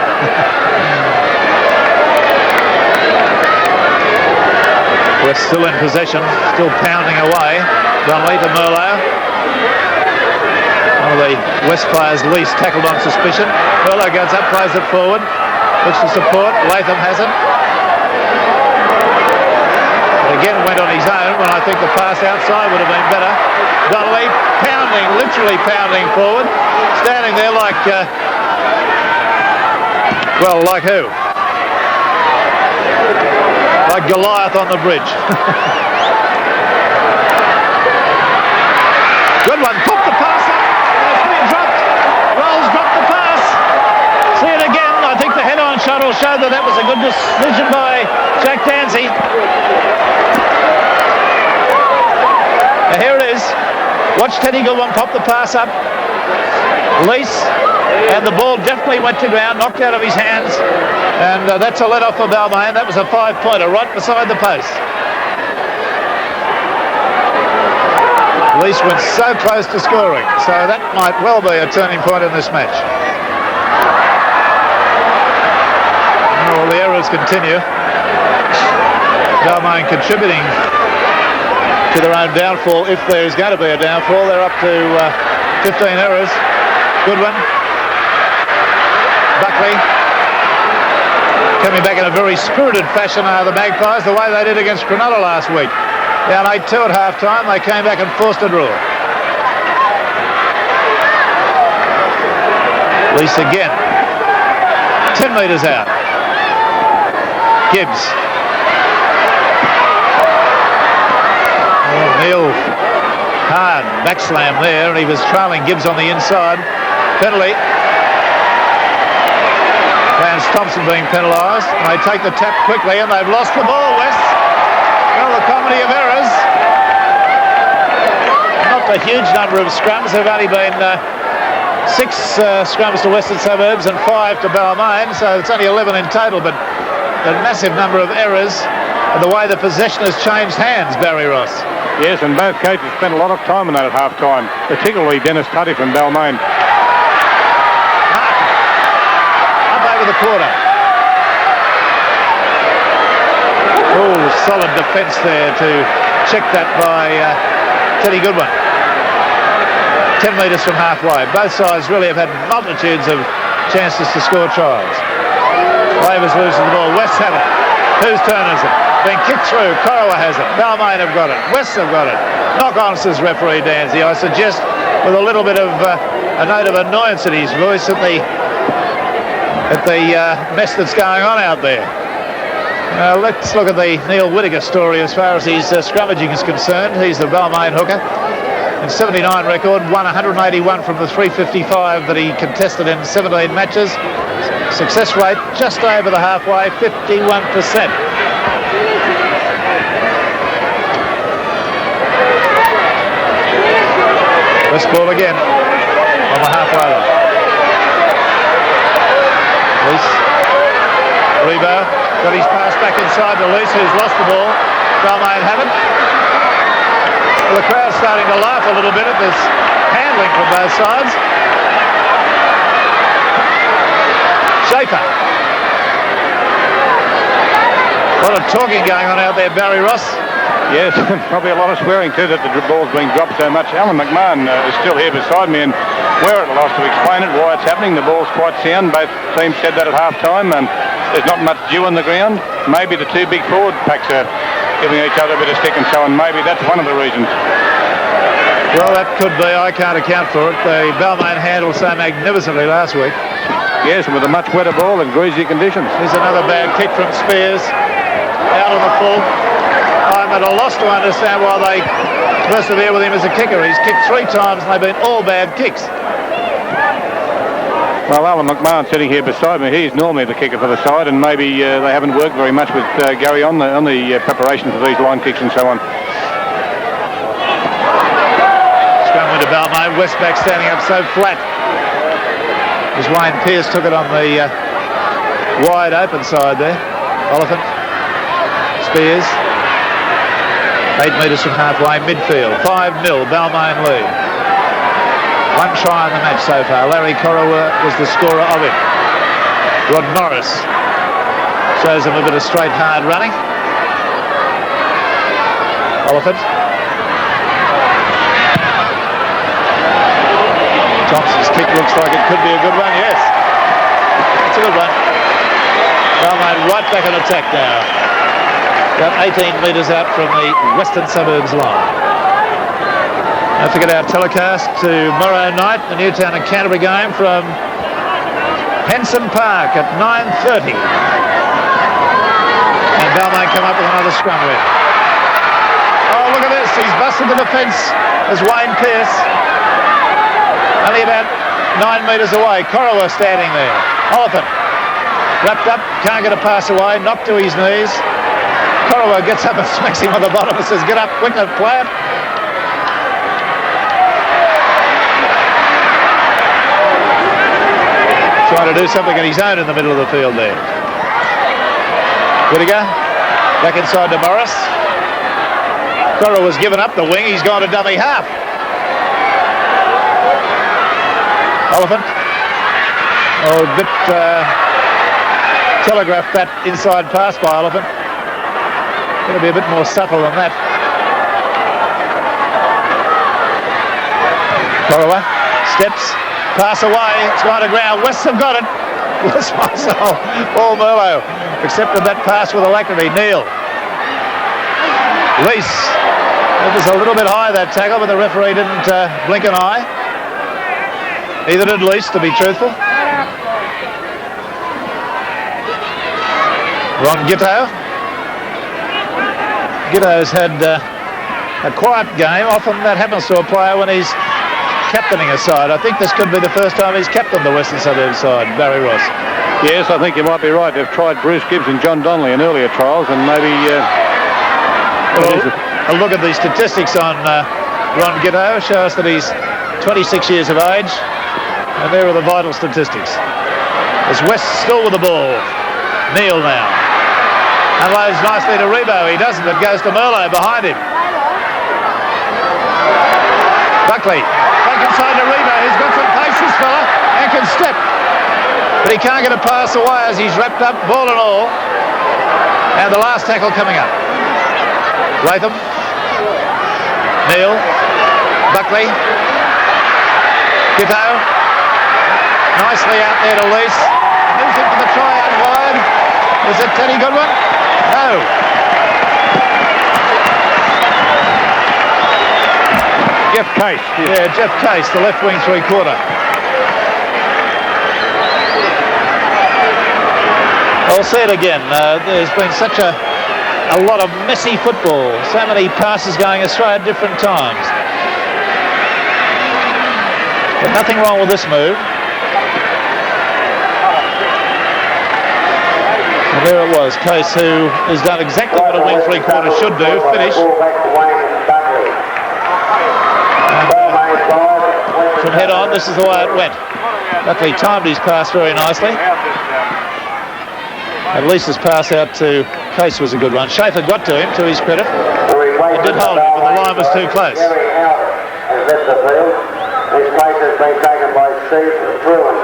We're still in possession, still pounding away. Donnelly to Merlo. One of the West players least tackled on suspicion. Merlo goes up, plays it forward. Looks for support. Latham has it. Again went on his own when I think the pass outside would have been better. Donnelly pounding, literally pounding forward. Standing there like, well, like who? Like Goliath on the bridge. Good one, pop the pass up. It's been dropped. Rolls dropped the pass. See it again. I think the head-on shot will show that was a good decision by Jack Tansey. Now here it is. Watch Teddy Goodwin pop the pass up. Lease, and the ball definitely went to ground, knocked out of his hands, and that's a let-off for Balmain. That was a 5-pointer right beside the post. Lease went so close to scoring, so that might well be a turning point in this match. Well, the errors continue. Balmain contributing to their own downfall, if there is going to be a downfall. They're up to 15 errors. Goodwin, Buckley, coming back in a very spirited fashion, the Magpies, the way they did against Cronulla last week. Down 8-2 at half-time, they came back and forced a draw. Lease again, 10 metres out. Gibbs. Neil hard back slam there, and he was trailing Gibbs on the inside. Penalty. Vance Thompson being penalised. They take the tap quickly, and they've lost the ball, West. Well, the comedy of errors. Not a huge number of scrums. There have only been 6 scrums to Western Suburbs and 5 to Balmain, so it's only 11 in total, but a massive number of errors, and the way the possession has changed hands, Barry Ross. Yes, and both coaches spent a lot of time on that at half-time, particularly Dennis Tutty from Balmain. Up over the quarter. Oh, solid defence there to check that by Teddy Goodwin. 10 metres from halfway. Both sides really have had multitudes of chances to score tries. Ravers loses the ball. West have it. Whose turn is it? Being kicked through. Corowa has it. Balmain have got it. West have got it. Knock on, says referee Danzy. I suggest with a little bit of a note of annoyance in his voice at the mess that's going on out there. Let's look at the Neil Whittaker story as far as his scrummaging is concerned. He's the Balmain hooker. In 79 record, won 181 from the 355 that he contested in 17 matches. Success rate just over the halfway, 51%. West ball again on the halfway line. Lease. Rebo got his pass back inside to Lease, who's lost the ball. Balmain have it. Well, the crowd's starting to laugh a little bit at this handling from both sides. Schaefer. A lot of talking going on out there, Barry Ross. Yes, probably a lot of swearing too that the ball's being dropped so much. Alan McMahon is still here beside me, and we're at a loss to explain it, why it's happening. The ball's quite sound. Both teams said that at half-time, and there's not much dew on the ground. Maybe the two big forward packs are giving each other a bit of stick and so on. Maybe that's one of the reasons. Well, that could be. I can't account for it. The Balmain handled so magnificently last week. Yes, and with a much wetter ball in greasy conditions. Here's another bad kick from Spears. Out on the full. I'm at a loss to understand why they persevere with him as a kicker. He's kicked 3 times and they've been all bad kicks. Well, Alan McMahon sitting here beside me, he's normally the kicker for the side, and maybe they haven't worked very much with Gary on the preparation for these line kicks and so on. Scrum into Balmain. Westback standing up so flat. As Wayne Pearce took it on the wide open side there. Oliphant. Spears. 8 metres from halfway, midfield. 5-0, Balmain lead. 1 try in the match so far. Larry Corowa was the scorer of it. Rod Norris shows him a bit of straight, hard running. Oliphant. Thompson's kick looks like it could be a good one, yes. It's a good one. Balmain right back on attack now. About 18 metres out from the Western Suburbs line. Don't forget our telecast tomorrow night, the Newtown and Canterbury game from Henson Park at 9:30. And Balmain come up with another scrum win. Oh, look at this. He's busted the defence as Wayne Pearce. Only about 9 metres away. Corowa standing there. Oliphant. Wrapped up. Can't get a pass away. Knocked to his knees. Corowa gets up and smacks him on the bottom and says, "Get up quicker, play it." Trying to do something on his own in the middle of the field there. Whittaker, back inside to Morris. Corowa was given up the wing, he's gone to dummy half. Oliphant. Oh, a bit telegraphed that inside pass by Oliphant. Got to be a bit more subtle than that. Corowa steps. Pass away, it's gone to ground. Wests have got it. Bless my soul. Paul Merlo accepted that pass with alacrity. Neil. Lease. It was a little bit high, that tackle, but the referee didn't blink an eye. Neither did Lease, to be truthful. Ron Gitto. Gitto's had a quiet game. Often that happens to a player when he's captaining a side. I think this could be the first time he's captained the Western Suburbs side, Barry Ross. Yes, I think you might be right. They've tried Bruce Gibbs and John Donnelly in earlier trials, and maybe... a look at the statistics on Ron Gitto show us that he's 26 years of age, and there are the vital statistics. As West still with the ball. Neil now. Unloads nicely to Rebo. He doesn't. It goes to Merlo behind him. Buckley. Inside to Rebo, he's got some pace, this fella, and can step. But he can't get a pass away as he's wrapped up, ball and all. And the last tackle coming up. Latham. Neil. Buckley. Gitto. Nicely out there to Lease. Moves him for the try out wide. Is it Teddy Goodwin? No. Jeff Case. Yeah, Jeff Case, the left wing 3/4. I'll say it again. There's been such a lot of messy football. So many passes going astray at different times. But nothing wrong with this move. And there it was. Case, who has done exactly what a wing 3/4 should do. Finish. From head on, this is the way it went. Buckley timed his pass very nicely. At least his pass out to Case was a good one. Schaefer got to him, to his credit. He did hold him, but the line was too close. His place has been taken by Steve Bruin.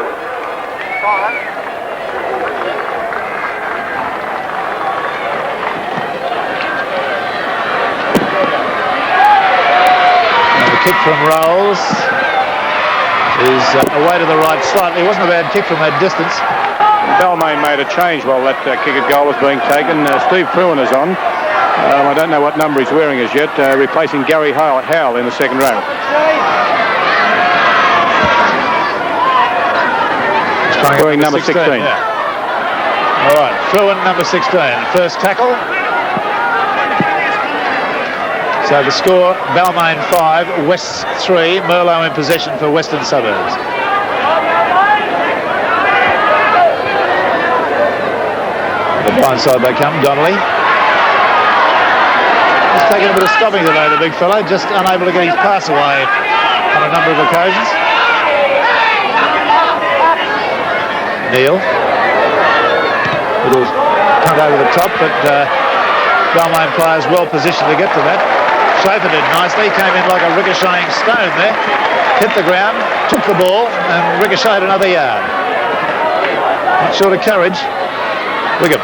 Kick from Rolls is away to the right slightly. It wasn't a bad kick from that distance. Balmain made a change while that kick at goal was being taken. Steve Fruin is on. I don't know what number he's wearing as yet, replacing Gary Howell in the second row. Wearing number 16. Yeah. All right, Fruin, number 16. First tackle. So the score, Balmain 5, West 3, Merlot in possession for Western Suburbs. The blind side they come, Donnelly. He's taken a bit of stopping today, the big fellow, just unable to get his pass away on a number of occasions. Neil. Little punt over the top, but Balmain players well positioned to get to that. Schaefer did nicely, came in like a ricocheting stone there, hit the ground, took the ball and ricocheted another yard. Not short of courage. Wiggum.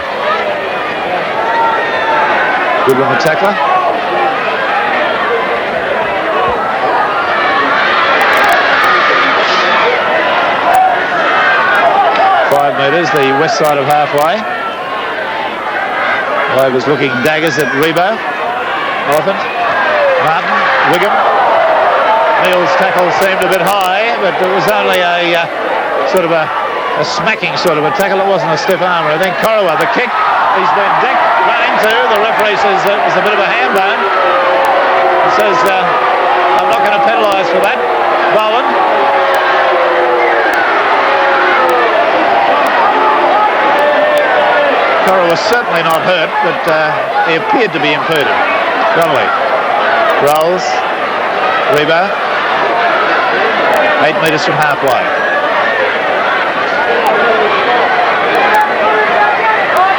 Good one, the tackler. Metres, the west side of halfway. Rovers looking daggers at Rebo. Elephant. Martin. Wiggum. Neil's tackle seemed a bit high, but it was only a sort of a smacking sort of a tackle. It wasn't a stiff arm. And then Corowa, the kick. He's been decked, run into. The referee says it was a bit of a hand bone. He says, I'm not going to penalise for that. Bowen. Corowa was certainly not hurt, but he appeared to be impeded. Donnelly. Rolls. Rebo. 8 metres from halfway.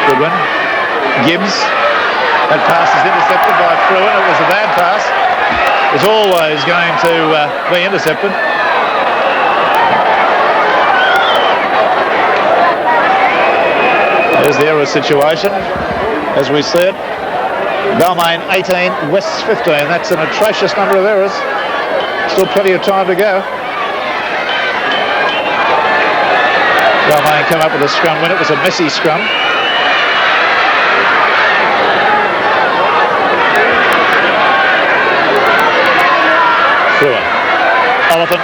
Goodwin. Gibbs. That pass is intercepted by Fruin. It was a bad pass. It was always going to be intercepted. There's the error situation as we see it. Balmain 18, West 15. That's an atrocious number of errors. Still plenty of time to go. Balmain come up with a scrum win. It was a messy scrum. Fruin. Elephant.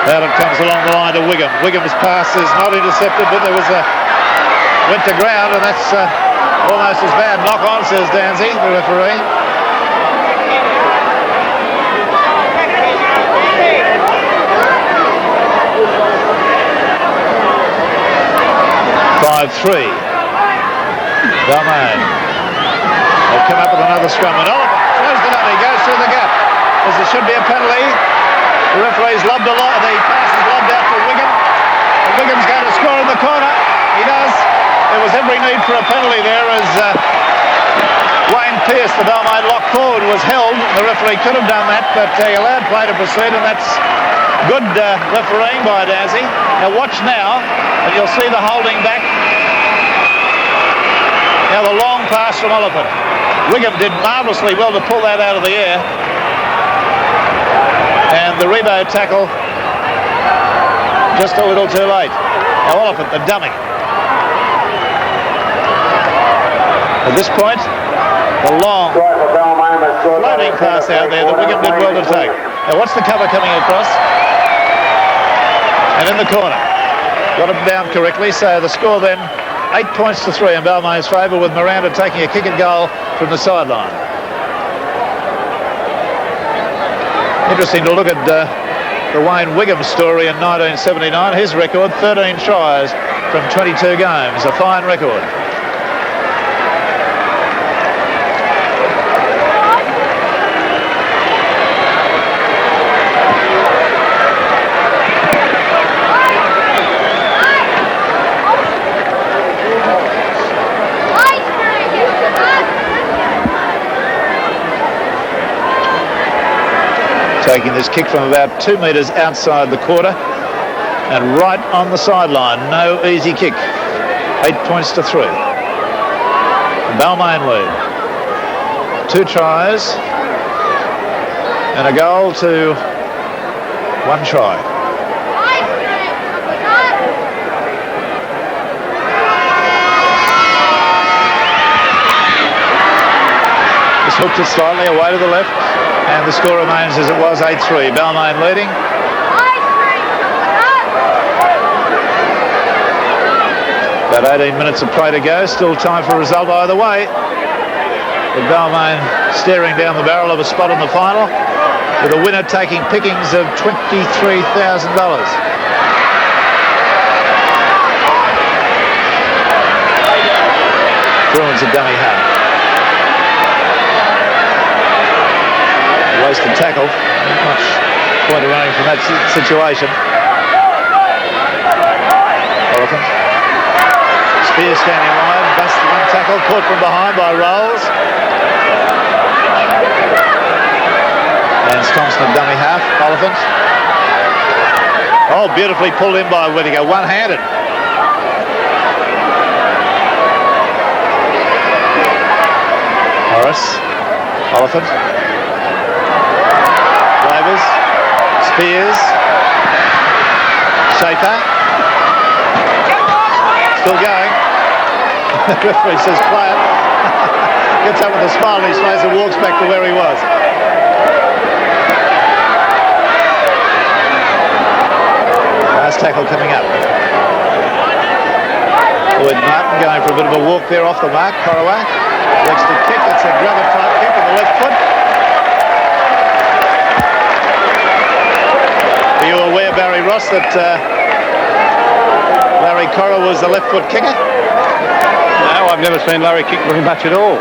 Out it comes along the line to Wiggum. Wiggum's pass is not intercepted, but there was a went to ground, and that's almost as bad. Knock on, says Danzy, the referee. (5-3). Balmain. They've come up with another scrum, and Oliver throws it up. He goes through the gap. As there should be a penalty. The referee's lobbed a lot. The pass is lobbed out to Wiggum. And Wiggum's going to score in the corner. He does. There was every need for a penalty there as Wayne Pearce, the Balmain lock forward, was held. The referee could have done that, but he allowed play to proceed, and that's good refereeing by Danzy. Now watch now, and you'll see the holding back. Now the long pass from Oliphant. Wiggum did marvellously well to pull that out of the air. And the Rebo tackle just a little too late. Now Oliphant, the dummy. At this point, the long floating pass out there that Wiggum did well to take. Now watch the cover coming across. And in the corner. Got him down correctly, so the score then 8 points to 3 in Balmain's favour, with Miranda taking a kick and goal from the sideline. Interesting to look at the Wayne Wiggum story in 1979. His record, 13 tries from 22 games. A fine record. Taking this kick from about 2 metres outside the quarter and right on the sideline. No easy kick. 8 points to 3. Balmain lead. 2 tries and a goal to 1 try. Just hooked it slightly away to the left. And the score remains as it was, 8-3. Balmain leading. About 18 minutes of play to go. Still time for a result either way. With Balmain staring down the barrel of a spot in the final, with a winner taking pickings of $23,000. Bruins a dummy half. Wasted tackle. Not much point of running from that situation. Oliphant. Spears standing wide. Busts one tackle. Caught from behind by Rolls. And Thompson a dummy half. Oliphant. Oh, beautifully pulled in by Whittaker. One-handed. Morris. Oliphant. Rovers. Spears. Shaper. Still going. The referee says play it. Gets up with a smile on his face and walks back to where he was. Last tackle coming up. Lloyd Martin going for a bit of a walk there off the mark. Corowak. Likes to kick. It's a grubber type kick with the left foot. Are you aware, Barry Ross, that Larry Corra was the left foot kicker? No, I've never seen Larry kick very much at all.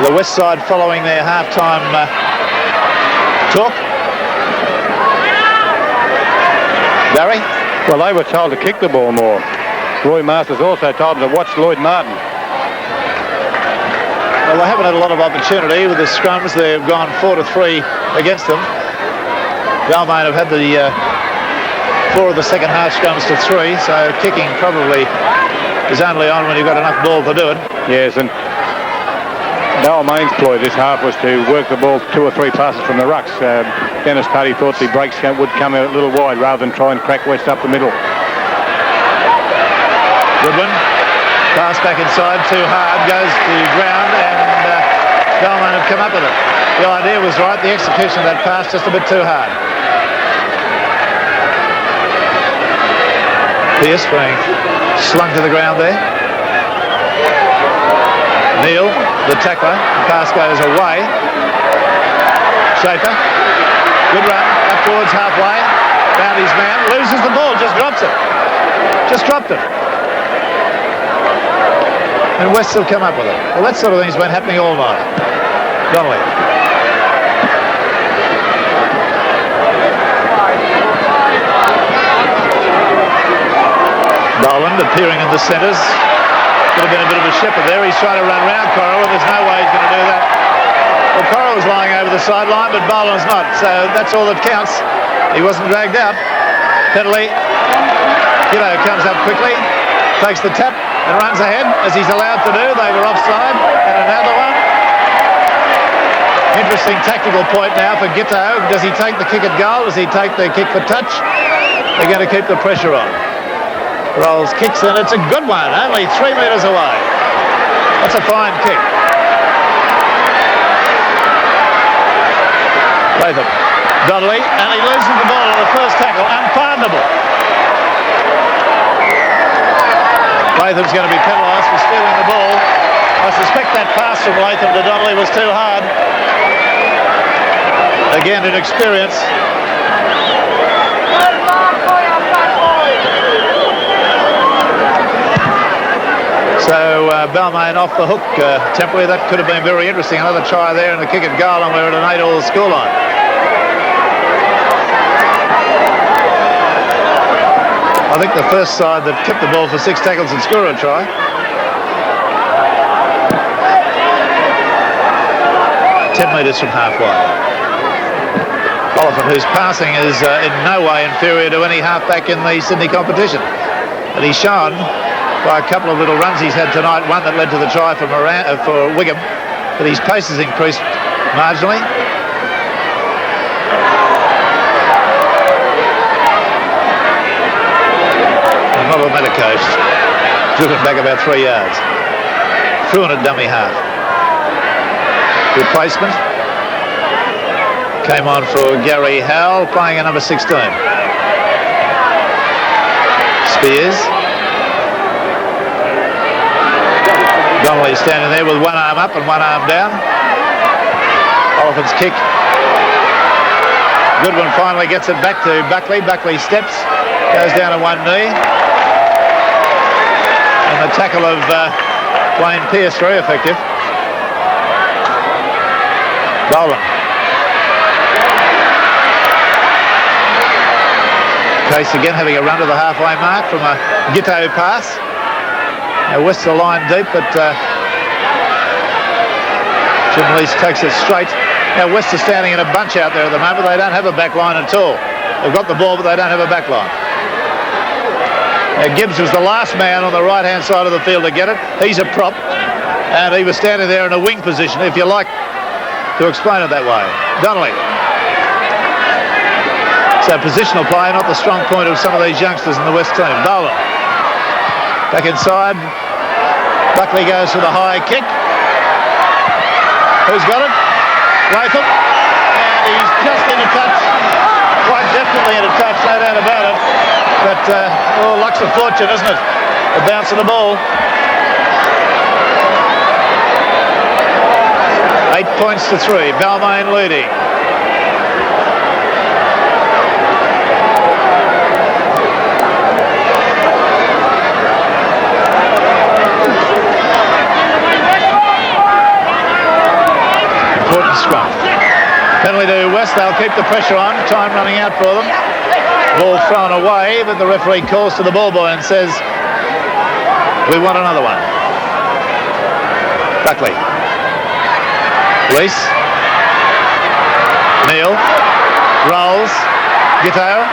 The West Side following their half-time talk. Barry? Well, they were told to kick the ball more. Roy Masters also told them to watch Lloyd Martin. Well, they haven't had a lot of opportunity with the scrums. They've gone 4-3 against them. Balmain have had the 4 of the second half scrums to 3, so kicking probably is only on when you've got enough ball to do it. Yes, and Balmain's ploy this half was to work the ball 2 or 3 passes from the rucks. Dennis Paddy thought the breaks would come a little wide rather than try and crack West up the middle. Goodwin, pass back inside, too hard, goes to ground, and Balmain have come up with it. The idea was right, the execution of that pass just a bit too hard. Pearce being slung to the ground there. Neal, the tackler, the pass goes away. Shaper, good run, up towards halfway, found his man, loses the ball, just drops it. Just dropped it. And West will come up with it. Well, that sort of thing's been happening all night. Donnelly. Boland appearing in the centres. Could have been a bit of a shepherd there. He's trying to run round Corro, and there's no way he's going to do that. Well, Corro was lying over the sideline, but Boland's not. So that's all that counts. He wasn't dragged out. Penalty. Kiddo comes up quickly, takes the tap, and runs ahead, as he's allowed to do. They were offside, and another one. Interesting tactical point now for Gitto. Does he take the kick at goal? Does he take the kick for touch? They're going to keep the pressure on. Rolls kicks in. It's a good one, only 3 metres away. That's a fine kick. Latham. Donnelly, and he loses the ball on the first tackle. Unpardonable. Latham's going to be penalised for stealing the ball. I suspect that pass from Latham to Donnelly was too hard. Again, inexperience. So Balmain off the hook temporarily. That could have been very interesting. Another try there and a kick at goal, and we're at an 8-all scoreline. I think the first side that kept the ball for 6 tackles and score a try. Ten metres from halfway. Oliphant, whose passing is in no way inferior to any halfback in the Sydney competition. And he's shown by a couple of little runs he's had tonight, one that led to the try for Wigham, but his pace has increased marginally. And not on that occasion. Driven back about 3 yards. Truant at dummy half. Replacement came on for Gary Howell, playing at number 16. Spears. Donnelly standing there with one arm up and one arm down. Oliphant's kick. Goodwin finally gets it back to Buckley. Buckley steps, goes down on one knee. And the tackle of Wayne Pearce, very effective. Balmain. Case again having a run to the halfway mark from a Gitto pass. Now West's the line deep, but Jim Lease takes it straight. Now West is standing in a bunch out there at the moment. They don't have a back line at all. They've got the ball, but they don't have a back line. Now Gibbs was the last man on the right-hand side of the field to get it. He's a prop, and he was standing there in a wing position, if you like to explain it that way. Donnelly. So positional play, not the strong point of some of these youngsters in the West team. Bowler. Back inside. Buckley goes for the high kick. Who's got it? Latham. And he's just in a touch. Quite definitely in a touch, no doubt about it. But, luck's of fortune, isn't it? The bounce of the ball. 8 points to 3. Balmain leading. Important scrum. Penalty to West. They'll keep the pressure on. Time running out for them. Ball thrown away, but the referee calls to the ball boy and says, we want another one. Buckley. Reese. Neal. Rolls. Gitto.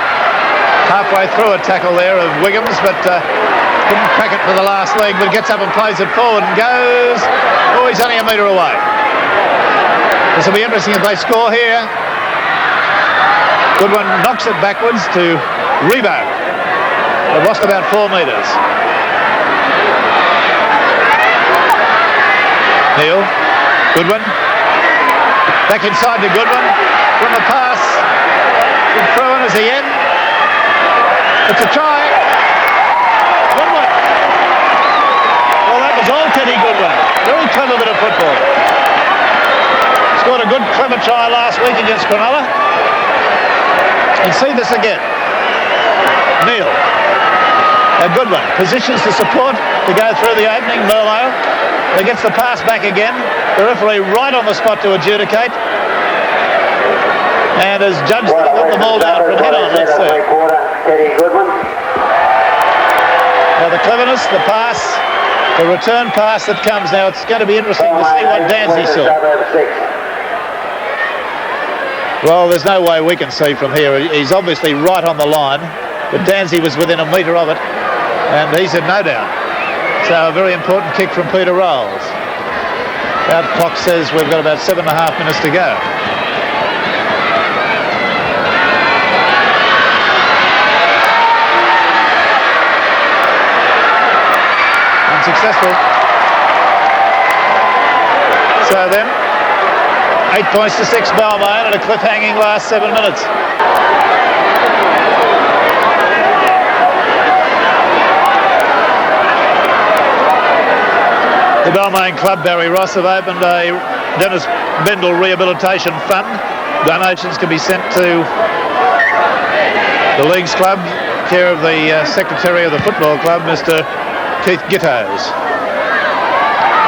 Halfway through a tackle there of Wiggums, but couldn't crack it for the last leg, but gets up and plays it forward and goes. Oh, he's only a metre away. This will be interesting if they score here. Goodwin knocks it backwards to Rebo. They've lost about 4 metres. Neal. Goodwin. Back inside to Goodwin. From the pass. Throw in as the end. It's a try. Goodwin. Well, that was all Teddy Goodwin. Very clever bit of football. Scored a good, clever try last week against Cronulla. And see this again. Neal. A good one. Positions to support to go through the opening. Merlot. He gets the pass back again. The referee right on the spot to adjudicate. And has judged that he got the ball down from head on. Let's see. Now the cleverness, the pass, the return pass that comes now. It's going to be interesting to see what Danzy saw. Well, there's no way we can see from here. He's obviously right on the line, but Danzy was within a metre of it, and he's in no doubt. So a very important kick from Peter Rolls. Our clock says we've got about 7.5 minutes to go. Unsuccessful. So then, 8 points to 6 Balmain and a cliff-hanging last 7 minutes. The Balmain Club, Barry Ross, have opened a Dennis Bendel Rehabilitation Fund. Donations can be sent to the Leagues Club, care of the Secretary of the Football Club, Mr. Keith Gittos.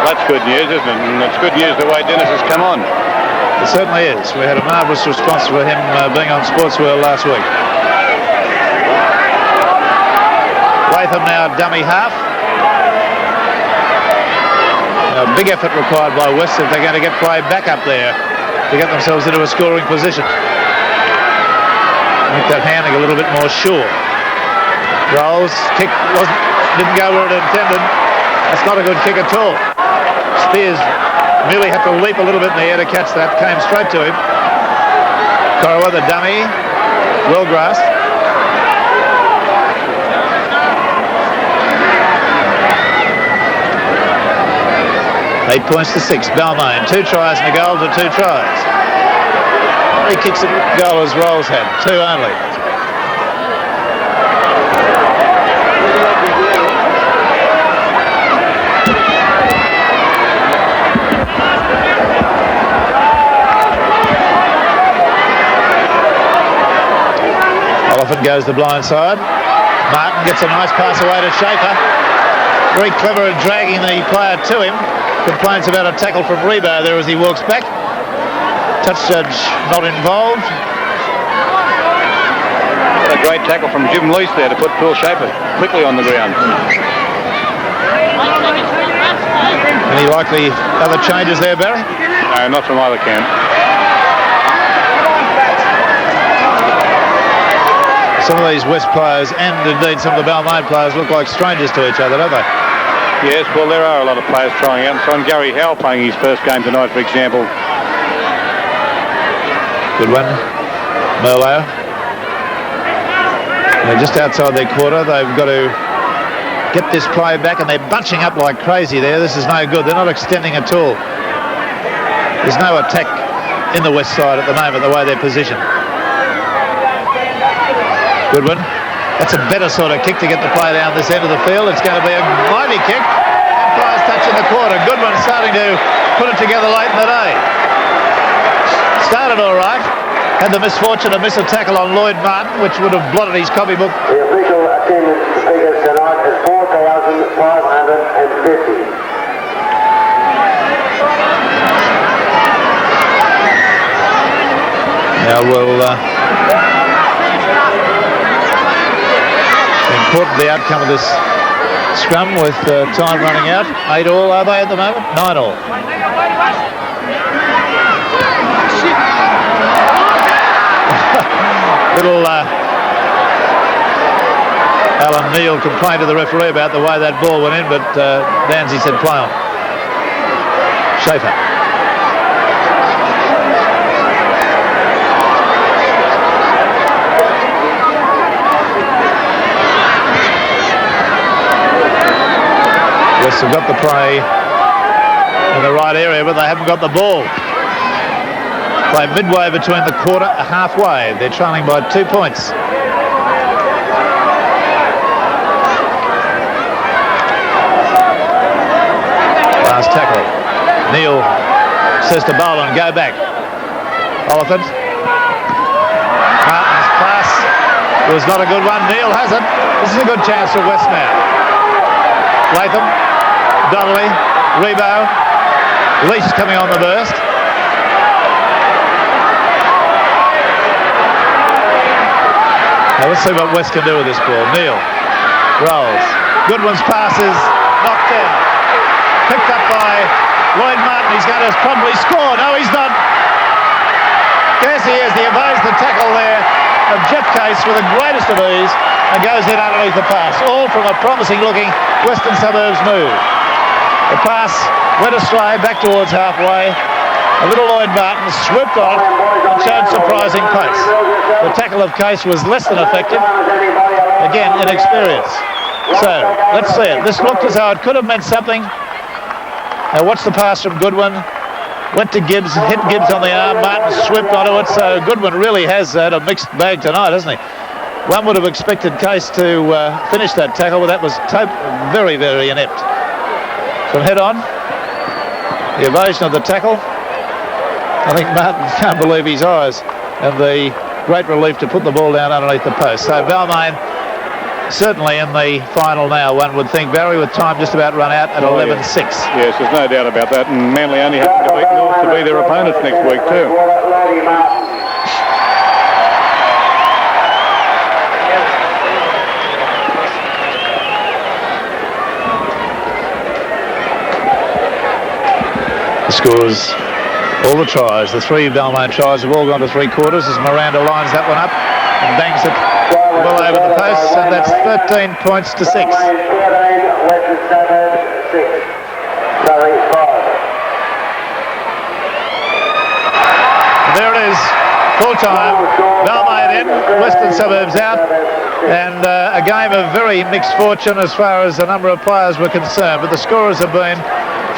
That's good news, isn't it? And it's good news the way Dennis has come on. It certainly is. We had a marvellous response for him being on Sports World last week. Latham now dummy half. A big effort required by West if they're going to get play back up there to get themselves into a scoring position. Make that handling a little bit more sure. Rolls, kick didn't go where it intended. That's not a good kick at all. Spears merely had to leap a little bit in the air to catch that. Came straight to him. Corowa, the dummy, well grasped. 8 points to 6. Balmain, 2 tries and a goal to 2 tries. How many kicks at goal has Rolls had? 2 only. Oliphant goes the blind side. Martin gets a nice pass away to Schaefer. Very clever at dragging the player to him. Complains about a tackle from Rebo there as he walks back. Touch judge not involved. A great tackle from Jim Lease there to put Paul Schaefer quickly on the ground. Any likely other changes there, Barry? No, not from either camp. Some of these West players and indeed some of the Balmain players look like strangers to each other, don't they? Yes, well, there are a lot of players trying out. So Gary Howe playing his first game tonight, for example. Good one. Merlo. They're just outside their quarter. They've got to get this play back, and they're bunching up like crazy there. This is no good. They're not extending at all. There's no attack in the West side at the moment, the way they're positioned. Good one. That's a better sort of kick to get the play down this end of the field. It's going to be a mighty kick. Umpire's touching the quarter. Goodwin starting to put it together late in the day. Started all right. Had the misfortune to miss a tackle on Lloyd Martin, which would have blotted his copybook. The official attendance figures tonight is 4,550. Now we'll... important the outcome of this scrum with time running out. 8 all are they at the moment? 9 all. Little Alan Neal complained to the referee about the way that ball went in, but Danzy said play on. Schaefer. West have got the play in the right area, but they haven't got the ball. Play midway between the quarter and halfway. They're trailing by 2 points. Last tackle. Neil says to Boland, go back. Oliphant. Martin's pass was not a good one. Neil has it. This is a good chance for West now. Latham, Donnelly, Rebo, Leach coming on the burst. Now let's see what West can do with this ball. Neil rolls. Goodwin's pass is knocked down. Picked up by Lloyd Martin. He's going to probably score. No, he's not. Yes, he is. He evades the tackle there of Jeff Case with the greatest of ease and goes in underneath the pass. All from a promising-looking Western Suburbs move. The pass went astray back towards halfway. A little Lloyd Martin swooped on and showed surprising pace. The tackle of Case was less than effective. Again, inexperience. So, let's see it. This looked as though it could have meant something. Now, watch the pass from Goodwin. Went to Gibbs, hit Gibbs on the arm. Martin swooped onto it. So, Goodwin really has had a mixed bag tonight, hasn't he? One would have expected Case to finish that tackle, but that was very, very inept. From head on, the evasion of the tackle. I think Martin can't believe his eyes, and the great relief to put the ball down underneath the post. So Balmain certainly in the final now, one would think, Barry, with time just about run out at 11-6. Yes, there's no doubt about that, and Manly only happen to beat North to be their opponents next week too. The scores, all the tries, the 3 Balmain tries have all gone to 3 quarters as Miranda lines that one up and bangs it well over the posts, and that's 13 points to 6. There it is, full time, Balmain in, Western Suburbs out, and a game of very mixed fortune as far as the number of players were concerned, but the scorers have been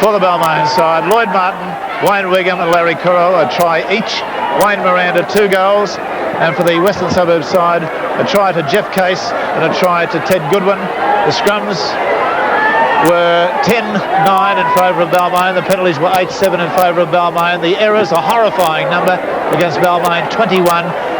for the Balmain side. Lloyd Martin, Wayne Wigham and Larry Currow, a try each. Wayne Miranda, 2 goals. And for the Western Suburbs side, a try to Jeff Case and a try to Ted Goodwin. The scrums were 10-9 in favour of Balmain. The penalties were 8-7 in favour of Balmain. The errors, a horrifying number against Balmain, 21.